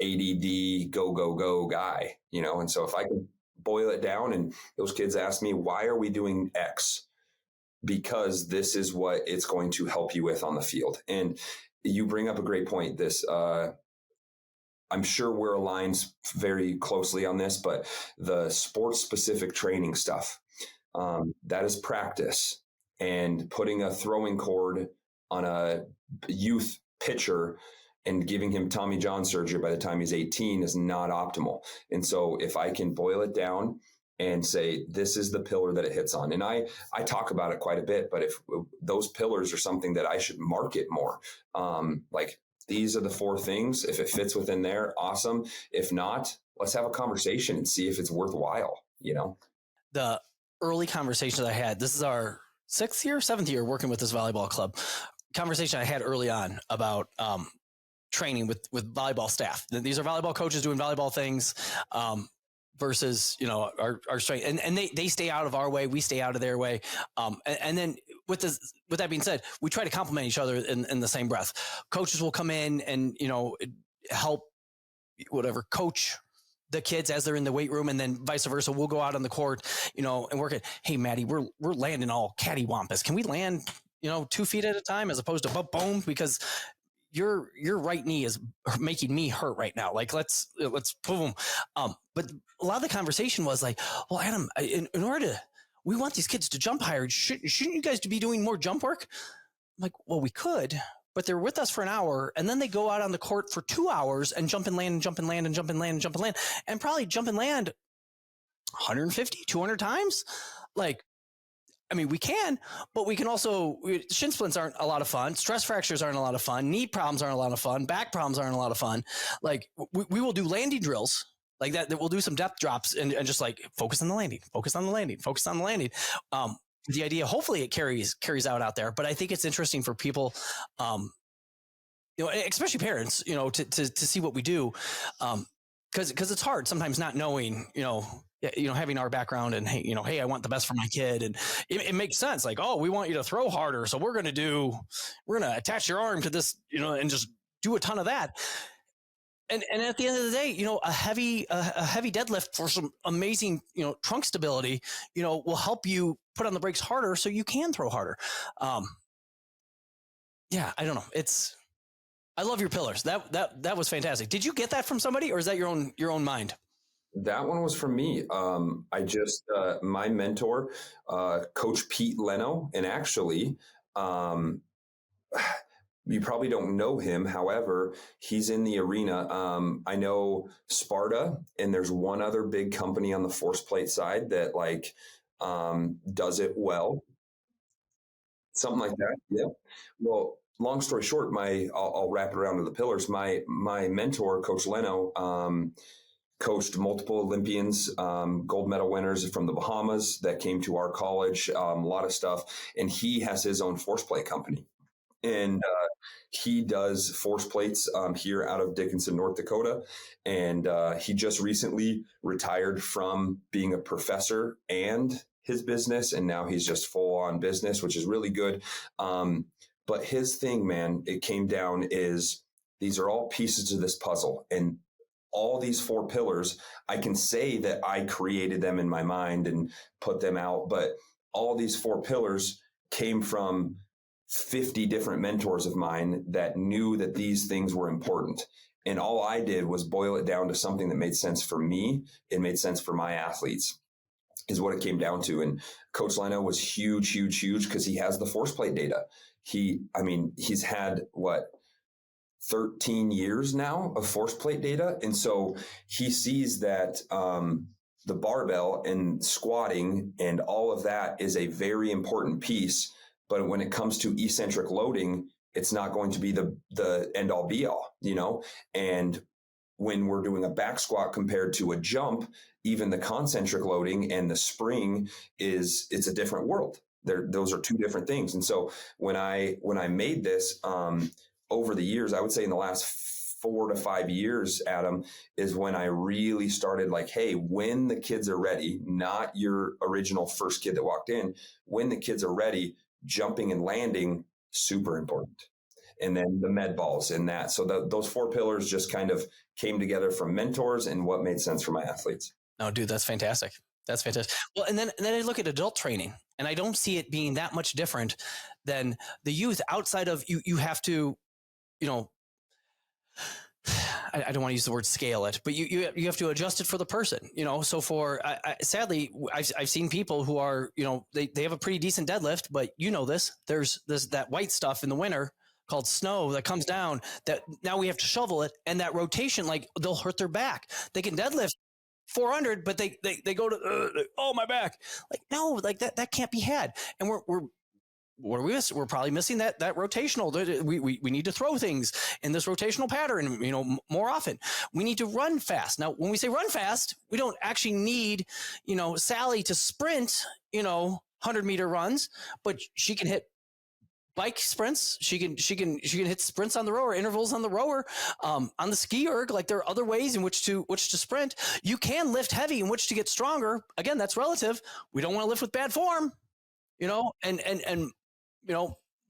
ADD go guy, and so if I can boil it down and those kids ask me, why are we doing X? Because this is what it's going to help you with on the field. And you bring up a great point. This, I'm sure we're aligned very closely on this, but the sports specific training stuff, that is practice, and putting a throwing cord on a youth pitcher and giving him Tommy John surgery by the time he's 18 is not optimal. And so if I can boil it down and say, this is the pillar that it hits on. And I talk about it quite a bit, but if those pillars are something that I should market more, like these are the 4 things. If it fits within there, awesome. If not, let's have a conversation and see if it's worthwhile, The early conversations I had, this is our 7th year working with this volleyball club, conversation I had early on about, training with volleyball staff. These are volleyball coaches doing volleyball things, versus, our strength, and they stay out of our way. We stay out of their way. And then with that being said, we try to complement each other in the same breath. Coaches will come in and, help coach the kids as they're in the weight room, and then vice versa. We'll go out on the court, and work it. Hey, Maddie, we're landing all cattywampus. Can we land, 2 feet at a time as opposed to boom? Because your right knee is making me hurt right now. Like, let's boom. But a lot of the conversation was like, well, Adam, in order to, we want these kids to jump higher. Shouldn't you guys be doing more jump work? I'm like, well, we could, but they're with us for an hour, and then they go out on the court for 2 hours and jump and land and jump and land and jump and land and jump and land, and probably jump and land 150, 200 times. Like, I mean, we can, but we can also, shin splints aren't a lot of fun. Stress fractures aren't a lot of fun. Knee problems aren't a lot of fun. Back problems aren't a lot of fun. Like, we will do landing drills like that we'll do some depth drops and just like focus on the landing, focus on the landing, focus on the landing. The idea, hopefully it carries out there, but I think it's interesting for people, especially parents, to see what we do. Cause it's hard sometimes not knowing, having our background and, hey, I want the best for my kid. And it makes sense. Like, oh, we want you to throw harder. So we're going to attach your arm to this, and just do a ton of that. And at the end of the day, a heavy deadlift for some amazing, trunk stability, will help you put on the brakes harder so you can throw harder. Yeah, I don't know. I love your pillars. That was fantastic. Did you get that from somebody, or is that your own mind? That one was from me. I just, my mentor, Coach Pete Leno, and actually, you probably don't know him. However, he's in the arena. I know Sparta, and there's one other big company on the force plate side that does it well. Something like that. Yeah. Well, long story short, I'll wrap it around to the pillars. My mentor, Coach Leno, coached multiple Olympians, gold medal winners from the Bahamas that came to our college, a lot of stuff. And he has his own force plate company. And he does force plates here out of Dickinson, North Dakota. And he just recently retired from being a professor and his business. And now he's just full on business, which is really good. But his thing, man, it came down is these are all pieces of this puzzle. And all these 4 pillars, I can say that I created them in my mind and put them out. But all these 4 pillars came from 50 different mentors of mine that knew that these things were important. And all I did was boil it down to something that made sense for me. It made sense for my athletes, is what it came down to. And Coach Leno was huge because he has the force plate data. He's had 13 years now of force plate data. And so he sees that the barbell and squatting and all of that is a very important piece. But when it comes to eccentric loading, it's not going to be the end all be all, and when we're doing a back squat compared to a jump, even the concentric loading and the spring it's a different world. Those are 2 different things. And so when I made this, over the years, I would say in the last 4 to 5 years, Adam, is when I really started like, hey, when the kids are ready, not your original first kid that walked in, when the kids are ready, jumping and landing, super important. And then the med balls and that. So those 4 pillars just kind of came together from mentors and what made sense for my athletes. No, dude, that's fantastic. That's fantastic. Well, and then I look at adult training, and I don't see it being that much different than the youth outside of you have to, I don't want to use the word scale it, but you have to adjust it for the person, so sadly, I've seen people who are, they have a pretty decent deadlift, but there's that white stuff in the winter called snow that comes down that now we have to shovel it. And that rotation, like they'll hurt their back. They can deadlift 400, but they go to, oh, my back. Like, no, like that can't be had. And what are we missing? We're probably missing that rotational. We need to throw things in this rotational pattern, more often. We need to run fast. Now, when we say run fast, we don't actually need, Sally to sprint, 100-meter runs, but she can hit bike sprints. She can hit sprints on the rower, intervals on the rower, on the ski erg. Like there are other ways in which to sprint. You can lift heavy in which to get stronger. Again, that's relative. We don't want to lift with bad form, and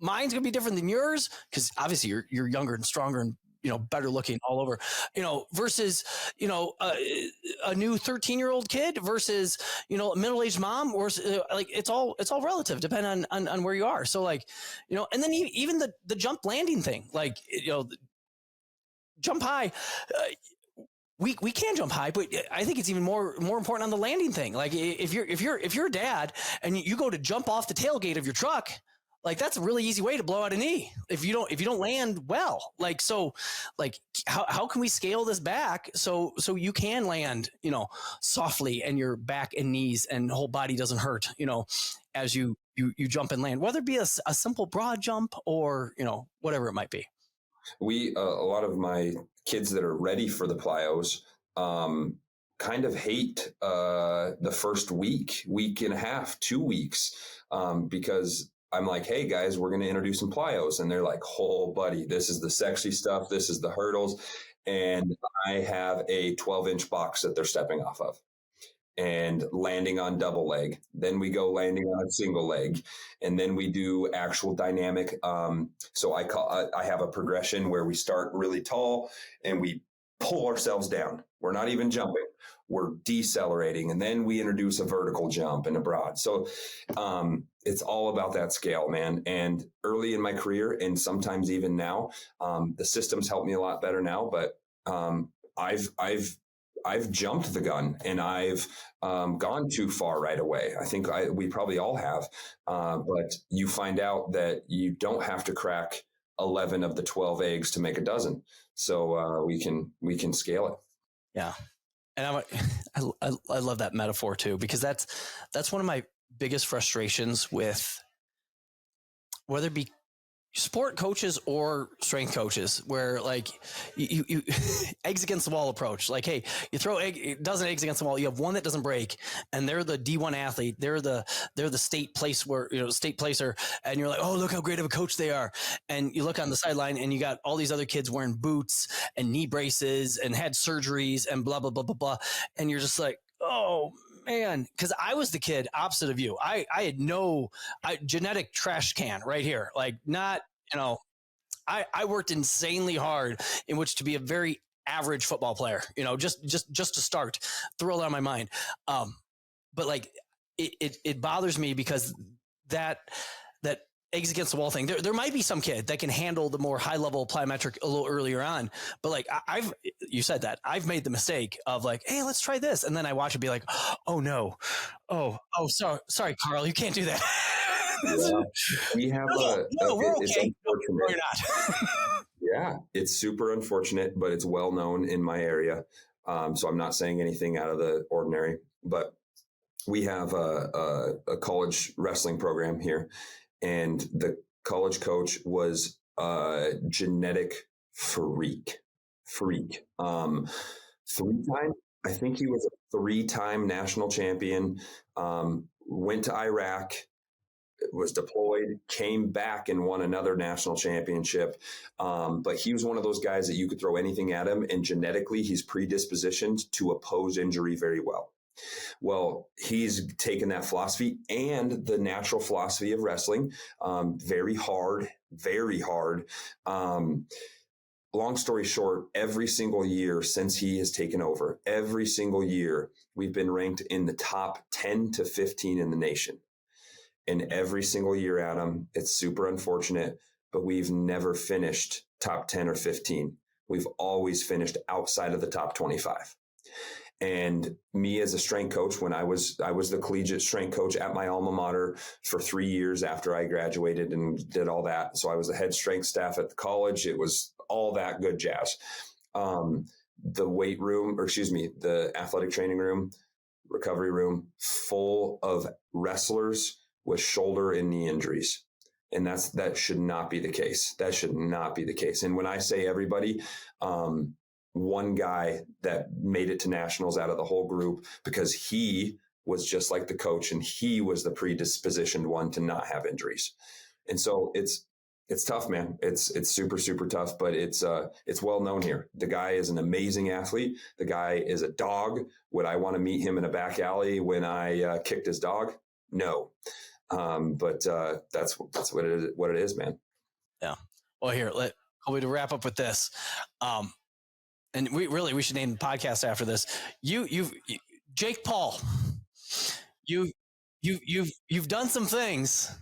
mine's going to be different than yours because obviously you're younger and stronger and better looking all over, versus, a new 13-year-old kid versus, a middle-aged mom, or like it's all relative, depending on where you are. So like, and then even the jump landing thing, like, jump high, we can jump high, but I think it's even more important on the landing thing. Like if you're a dad and you go to jump off the tailgate of your truck, like that's a really easy way to blow out a knee if you don't land well. Like, so like how can we scale this back so you can land, softly, and your back and knees and whole body doesn't hurt, as you jump and land, whether it be a simple broad jump or, whatever it might be. We a lot of my kids that are ready for the plyos kind of hate the first week and a half, 2 weeks, because I'm like, hey guys, we're going to introduce some plyos, and they're like, oh buddy, this is the sexy stuff, this is the hurdles, and I have a 12-inch box that they're stepping off of and landing on double leg. Then we go landing on a single leg, and then we do actual dynamic. So I have a progression where we start really tall and we pull ourselves down. We're not even jumping, we're decelerating, and then we introduce a vertical jump and a broad. So it's all about that scale, man. And early in my career, and sometimes even now, the systems help me a lot better now. But I've jumped the gun, and I've gone too far right away. I think we probably all have, but you find out that you don't have to crack 11 of the 12 eggs to make a dozen. So we can scale it. Yeah, and I love that metaphor too, because that's one of my biggest frustrations with, whether it be sport coaches or strength coaches, where like you eggs against the wall approach. Like, hey, you throw a dozen eggs against the wall, you have one that doesn't break, and they're the D1 athlete, they're the state placer, and you're like, oh, look how great of a coach they are. And you look on the sideline and you got all these other kids wearing boots and knee braces and had surgeries and blah blah blah blah blah, and you're just like, oh man, because I was the kid opposite of you. I had no genetic trash can right here. Like, not, I worked insanely hard in which to be a very average football player, just to start, throw it out of my mind. But like, it bothers me because that eggs against the wall thing. There might be some kid that can handle the more high level plyometric a little earlier on, but like you said that I've made the mistake of like, hey, let's try this, and then I watch it be like, oh no, sorry, Carl, you can't do that. Yeah. We have we're okay. It's unfortunate. No, you're not. Yeah, it's super unfortunate, but it's well known in my area. So I'm not saying anything out of the ordinary, but we have a college wrestling program here, and the college coach was a genetic freak. 3-time, I think he was a 3-time national champion, went to Iraq, was deployed, came back and won another national championship. But he was one of those guys that you could throw anything at him, and genetically he's predispositioned to oppose injury very well. Well, he's taken that philosophy and the natural philosophy of wrestling, very hard. Long story short, every single year since he has taken over, every single year, we've been ranked in the top 10 to 15 in the nation. And every single year, Adam, it's super unfortunate, but we've never finished top 10 or 15. We've always finished outside of the top 25. And me as a strength coach, when I was the collegiate strength coach at my alma mater for 3 years after I graduated and did all that. So I was the head strength staff at the college. It was all that good jazz. The weight room, or excuse me, the athletic training room, recovery room, full of wrestlers with shoulder and knee injuries. And that should not be the case. That should not be the case. And when I say everybody, one guy that made it to nationals out of the whole group, because he was just like the coach and he was the predispositioned one to not have injuries. And so it's tough, man. It's super, super tough, but it's well known here. The guy is an amazing athlete. The guy is a dog. Would I want to meet him in a back alley when I kicked his dog? No. But that's what it is, man. Yeah. Well, here, Colby, to wrap up with this, and we should name the podcast after this. Jake Paul, you've done some things.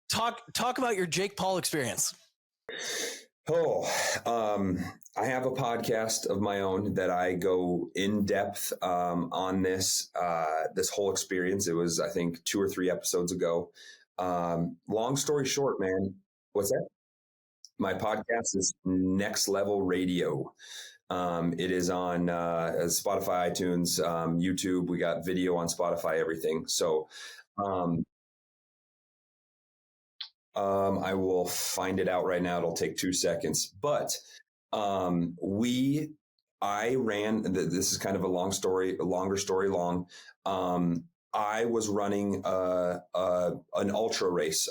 Talk about your Jake Paul experience. Oh, I have a podcast of my own that I go in depth on this whole experience. It was, I think, 2 or 3 episodes ago. Long story short, man, what's that? My podcast is Next Level Radio. It is on Spotify, iTunes, YouTube. We got video on Spotify, everything. So I will find it out right now. It'll take 2 seconds. But I ran, this is kind of a longer story long. I was running an ultra race,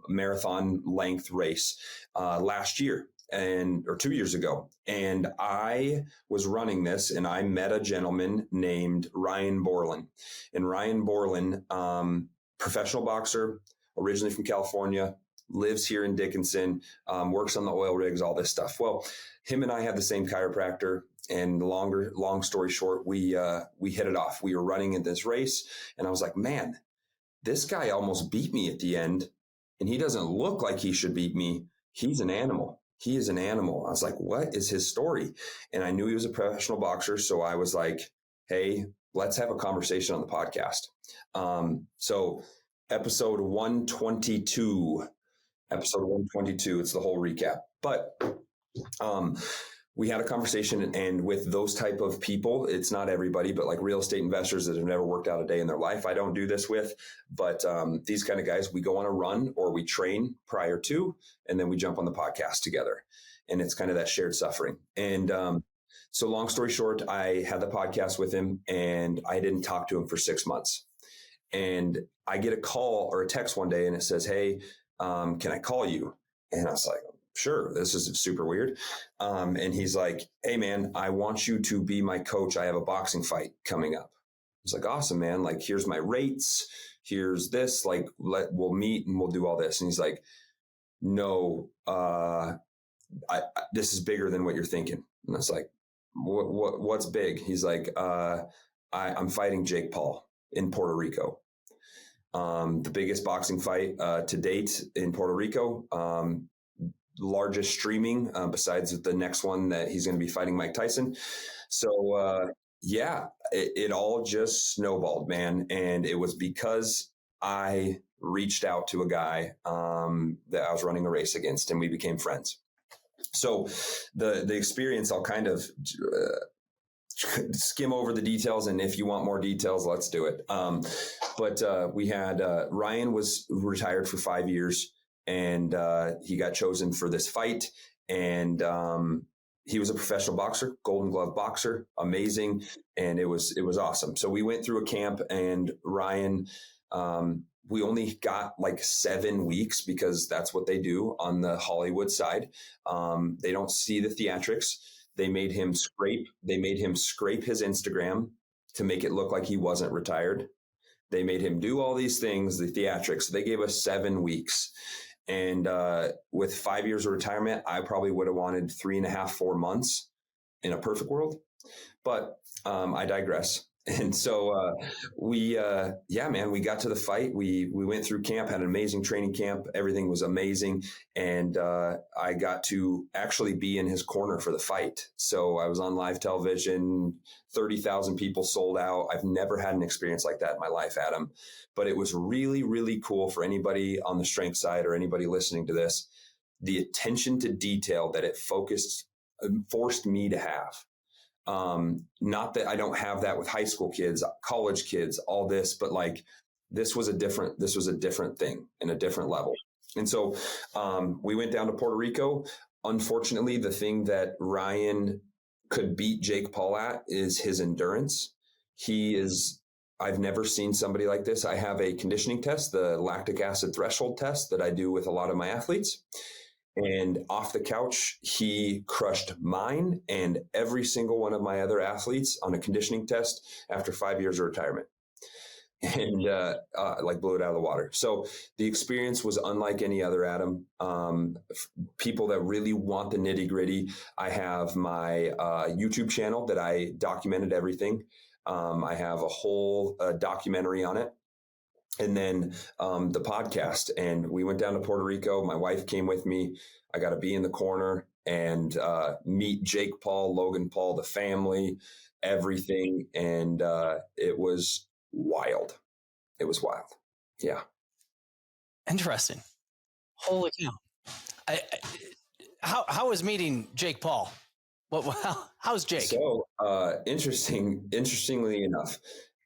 marathon length race last year or 2 years ago. And I was running this and I met a gentleman named Ryan Borland. And Ryan Borland, professional boxer, originally from California, lives here in Dickinson, works on the oil rigs, all this stuff. Well, him and I had the same chiropractor. And long story short, we hit it off. We were running in this race and I was like, man, this guy almost beat me at the end and he doesn't look like he should beat me. He's an animal. He is an animal. I was like, what is his story? And I knew he was a professional boxer. So I was like, hey, let's have a conversation on the podcast. So episode 122, it's the whole recap. But we had a conversation, and with those type of people, it's not everybody, but like real estate investors that have never worked out a day in their life, I don't do this with. But these kind of guys, we go on a run or we train prior to, and then we jump on the podcast together. And it's kind of that shared suffering. And so long story short, I had the podcast with him and I didn't talk to him for 6 months. And I get a call or a text one day and it says, hey, can I call you? And I was like, sure, this is super weird. And he's like, hey man, I want you to be my coach. I have a boxing fight coming up. I was like, awesome, man. Like, here's my rates. Here's this, like, we'll meet and we'll do all this. And he's like, no, this is bigger than what you're thinking. And I was like, what's big? He's like, I'm fighting Jake Paul in Puerto Rico. The biggest boxing fight to date in Puerto Rico. Largest streaming besides the next one that he's going to be fighting Mike Tyson. So it all just snowballed, man. And it was because I reached out to a guy that I was running a race against and we became friends. So the experience, I'll kind of skim over the details. And if you want more details, let's do it. But we had Ryan was retired for 5 years. And he got chosen for this fight. And he was a professional boxer, Golden Glove boxer, amazing. And it was awesome. So we went through a camp and Ryan, we only got like 7 weeks because that's what they do on the Hollywood side. They don't see the theatrics. They made him scrape his Instagram to make it look like he wasn't retired. They made him do all these things, the theatrics. They gave us 7 weeks. And with 5 years of retirement, I probably would have wanted 3.5, 4 months in a perfect world. But I digress. And so we got to the fight. We went through camp, had an amazing training camp. Everything was amazing. And I got to actually be in his corner for the fight. So I was on live television, 30,000 people sold out. I've never had an experience like that in my life, Adam. But it was really, really cool for anybody on the strength side or anybody listening to this, the attention to detail that it forced me to have. Not that I don't have that with high school kids, college kids, all this, but like this was a different thing in a different level. And so we went down to Puerto Rico. Unfortunately, the thing that Ryan could beat Jake Paul at is his endurance. I've never seen somebody like this. I have a conditioning test, the lactic acid threshold test that I do with a lot of my athletes. And off the couch, he crushed mine and every single one of my other athletes on a conditioning test after 5 years of retirement. and like blew it out of the water. So the experience was unlike any other, Adam. People that really want the nitty gritty, I have my YouTube channel that I documented everything. I have a whole documentary on it. And then the podcast. And we went down to Puerto Rico. My wife came with me. I got to be in the corner and meet Jake Paul, Logan Paul, the family, everything. And it was wild. It was wild. Yeah. Interesting. Holy cow. How was meeting Jake Paul? How's Jake? So interestingly enough,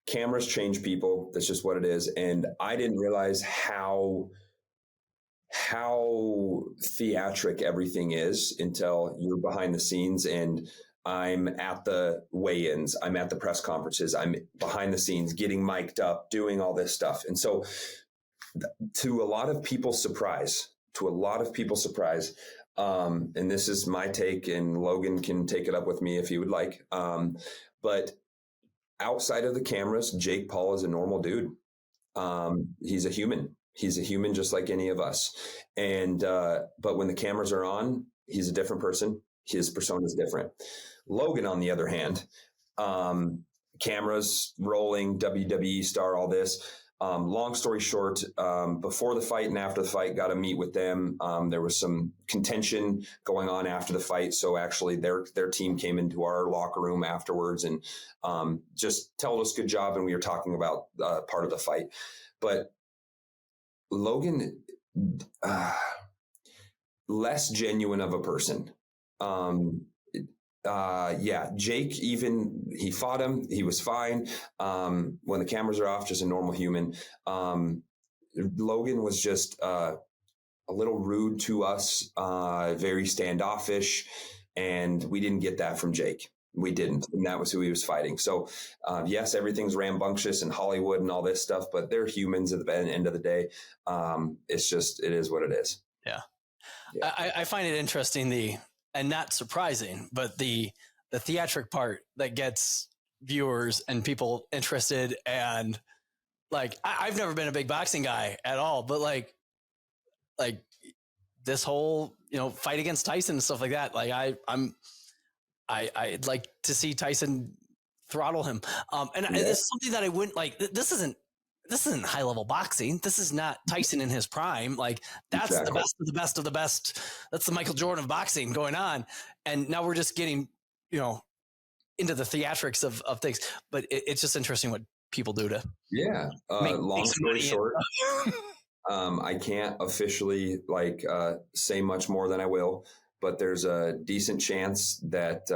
cameras change people. That's just what it is. And I didn't realize how theatric everything is until you're behind the scenes, and I'm at the weigh-ins, I'm at the press conferences, I'm behind the scenes getting mic'd up, doing all this stuff. And so to a lot of people's surprise, and this is my take, and Logan can take it up with me if he would like, but outside of the cameras, Jake Paul is a normal dude. He's a human. He's a human just like any of us. And but when the cameras are on, he's a different person. His persona is different. Logan, on the other hand, cameras rolling, WWE star, all this. Long story short, before the fight and after the fight, got to meet with them. There was some contention going on after the fight. So actually their team came into our locker room afterwards and just told us good job. And we were talking about part of the fight. But Logan, less genuine of a person. Jake, even he fought him. He was fine. When the cameras are off, just a normal human. Logan was just a little rude to us, very standoffish, and we didn't get that from Jake. We didn't, and that was who he was fighting. So, yes, everything's rambunctious and Hollywood and all this stuff, but they're humans at the end of the day. It is what it is. Yeah. I find it interesting, and not surprising, but the theatric part that gets viewers and people interested. And like, I've never been a big boxing guy at all, but like this whole, fight against Tyson and stuff like that. Like I'd like to see Tyson throttle him. This is something that I wouldn't like. This isn't high level boxing. This is not Tyson in his prime. Like that's exactly. The best of the best of the best. That's the Michael Jordan of boxing going on. And now we're just getting, into the theatrics of things, but it's just interesting what people do to. Yeah. Long story short, I can't officially say much more than I will, but there's a decent chance that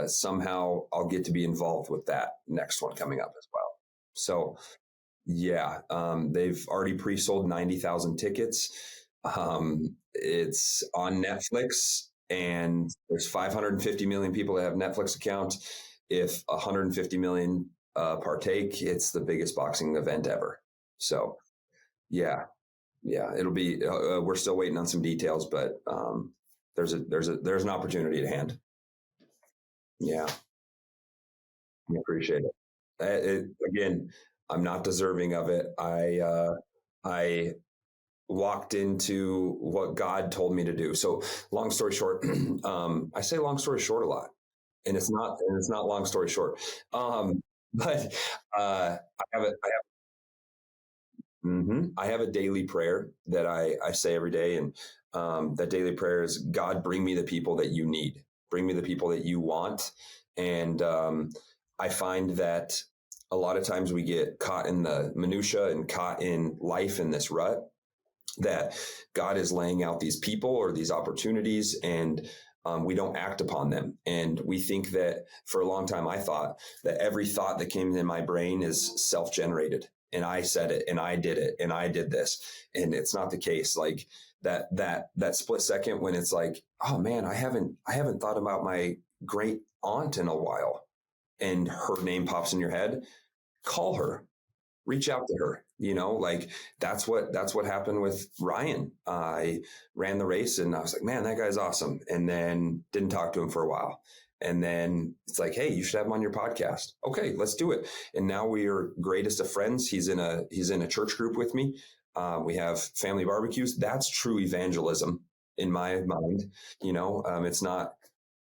somehow I'll get to be involved with that next one coming up as well. So yeah, they've already pre-sold 90,000 tickets. It's on Netflix, and there's 550 million people that have Netflix account. If 150 million partake, it's the biggest boxing event ever. So yeah, it'll be. We're still waiting on some details, but there's an opportunity at hand. Yeah, I appreciate it. Again, I'm not deserving of it. I walked into what God told me to do. So long story short, I say long story short a lot, and it's not long story short. But I have a daily prayer that I say every day. And that daily prayer is, God, bring me the people that you need, bring me the people that you want. And I find that a lot of times we get caught in the minutia and caught in life in this rut, that God is laying out these people or these opportunities, and we don't act upon them. And we think that, for a long time, I thought that every thought that came in my brain is self-generated, and I said it, and I did it, and I did this. And it's not the case. Like that split second when it's like, oh man, I haven't thought about my great aunt in a while, and her name pops in your head, call her, reach out to her. That's what happened with Ryan. I ran the race and I was like, man, that guy's awesome. And then didn't talk to him for a while. And then it's like, hey, you should have him on your podcast. Okay, let's do it. And now we are greatest of friends. He's in a church group with me. We have family barbecues. That's true evangelism in my mind. It's not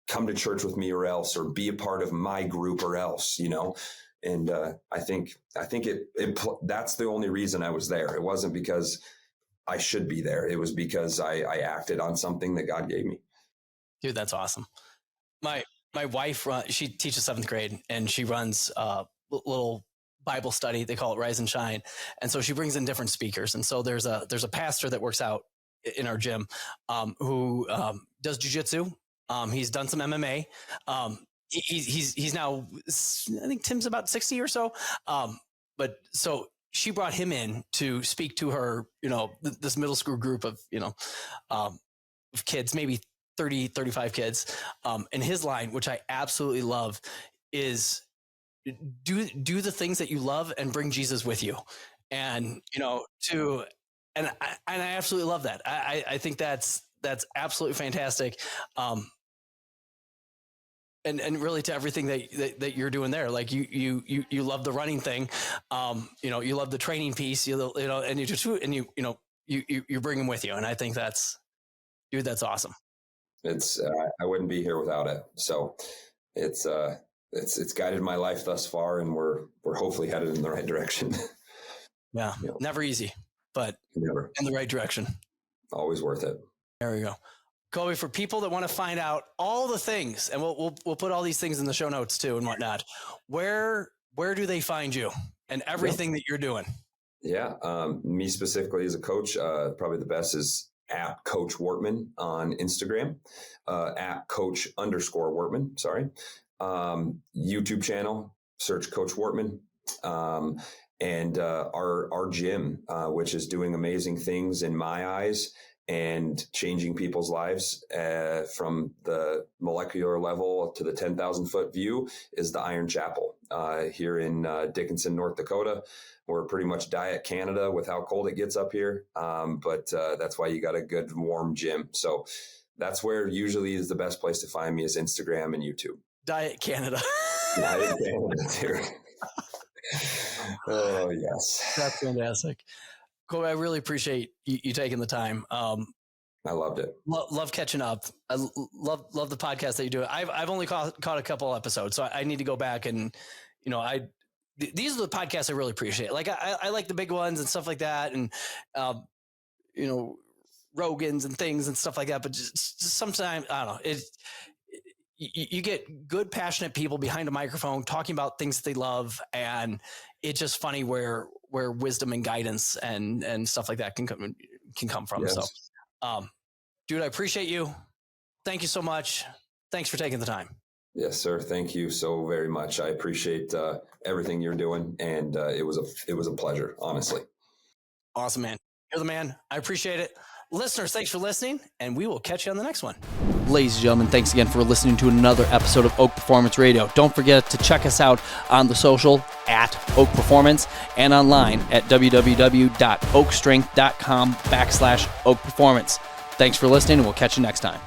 come to church with me or else, or be a part of my group or else, And I think that's the only reason I was there. It wasn't because I should be there. It was because I acted on something that God gave me. Dude, that's awesome. My wife, she teaches 7th grade, and she runs a little Bible study. They call it Rise and Shine. And so she brings in different speakers. And so there's a pastor that works out in our gym who does jujitsu. He's done some MMA. He's now, I think Tim's about 60 or so. But so she brought him in to speak to her, this middle school group of, of kids, maybe 30, 35 kids. And his line, which I absolutely love, is do the things that you love and bring Jesus with you. And, and I absolutely love that. I think that's absolutely fantastic. And really to everything that you're doing there, like you love the running thing, you love the training piece, and you just, and you bring them with you. And I think that's awesome. It's I wouldn't be here without it. So it's guided my life thus far, and we're hopefully headed in the right direction. Yeah, never easy, but never in the right direction. Always worth it. There we go. Colby, for people that want to find out all the things, and we'll put all these things in the show notes too and whatnot, where do they find you and everything that you're doing? Yeah, me specifically as a coach, probably the best is at Coach Wartman on Instagram, at Coach_Wartman. Sorry, YouTube channel, search Coach Wartman, and our gym, which is doing amazing things in my eyes and changing people's lives from the molecular level to the 10,000 foot view, is the Iron Chapel here in Dickinson, North Dakota. We're pretty much Diet Canada with how cold it gets up here. But that's why you got a good warm gym. So that's where usually is the best place to find me, is Instagram and YouTube. Diet Canada. Diet Canada too. Oh, yes. That's fantastic. Colby, I really appreciate you taking the time. I loved it. Love catching up. I love the podcast that you do. I've only caught a couple episodes, so I need to go back and, these are the podcasts I really appreciate. Like I like the big ones and stuff like that, and Rogans and things and stuff like that. But just sometimes, I don't know, you get good, passionate people behind a microphone talking about things that they love, and it's just funny where wisdom and guidance and stuff like that can come from. Yes. So, dude, I appreciate you. Thank you so much. Thanks for taking the time. Yes, sir. Thank you so very much. I appreciate everything you're doing, and it was a pleasure, honestly. Awesome, man. You're the man. I appreciate it. Listeners, thanks for listening, and we will catch you on the next one. Ladies and gentlemen, thanks again for listening to another episode of Oak Performance Radio. Don't forget to check us out on the social at Oak Performance and online at www.oakstrength.com/Oak Performance. Thanks for listening, and we'll catch you next time.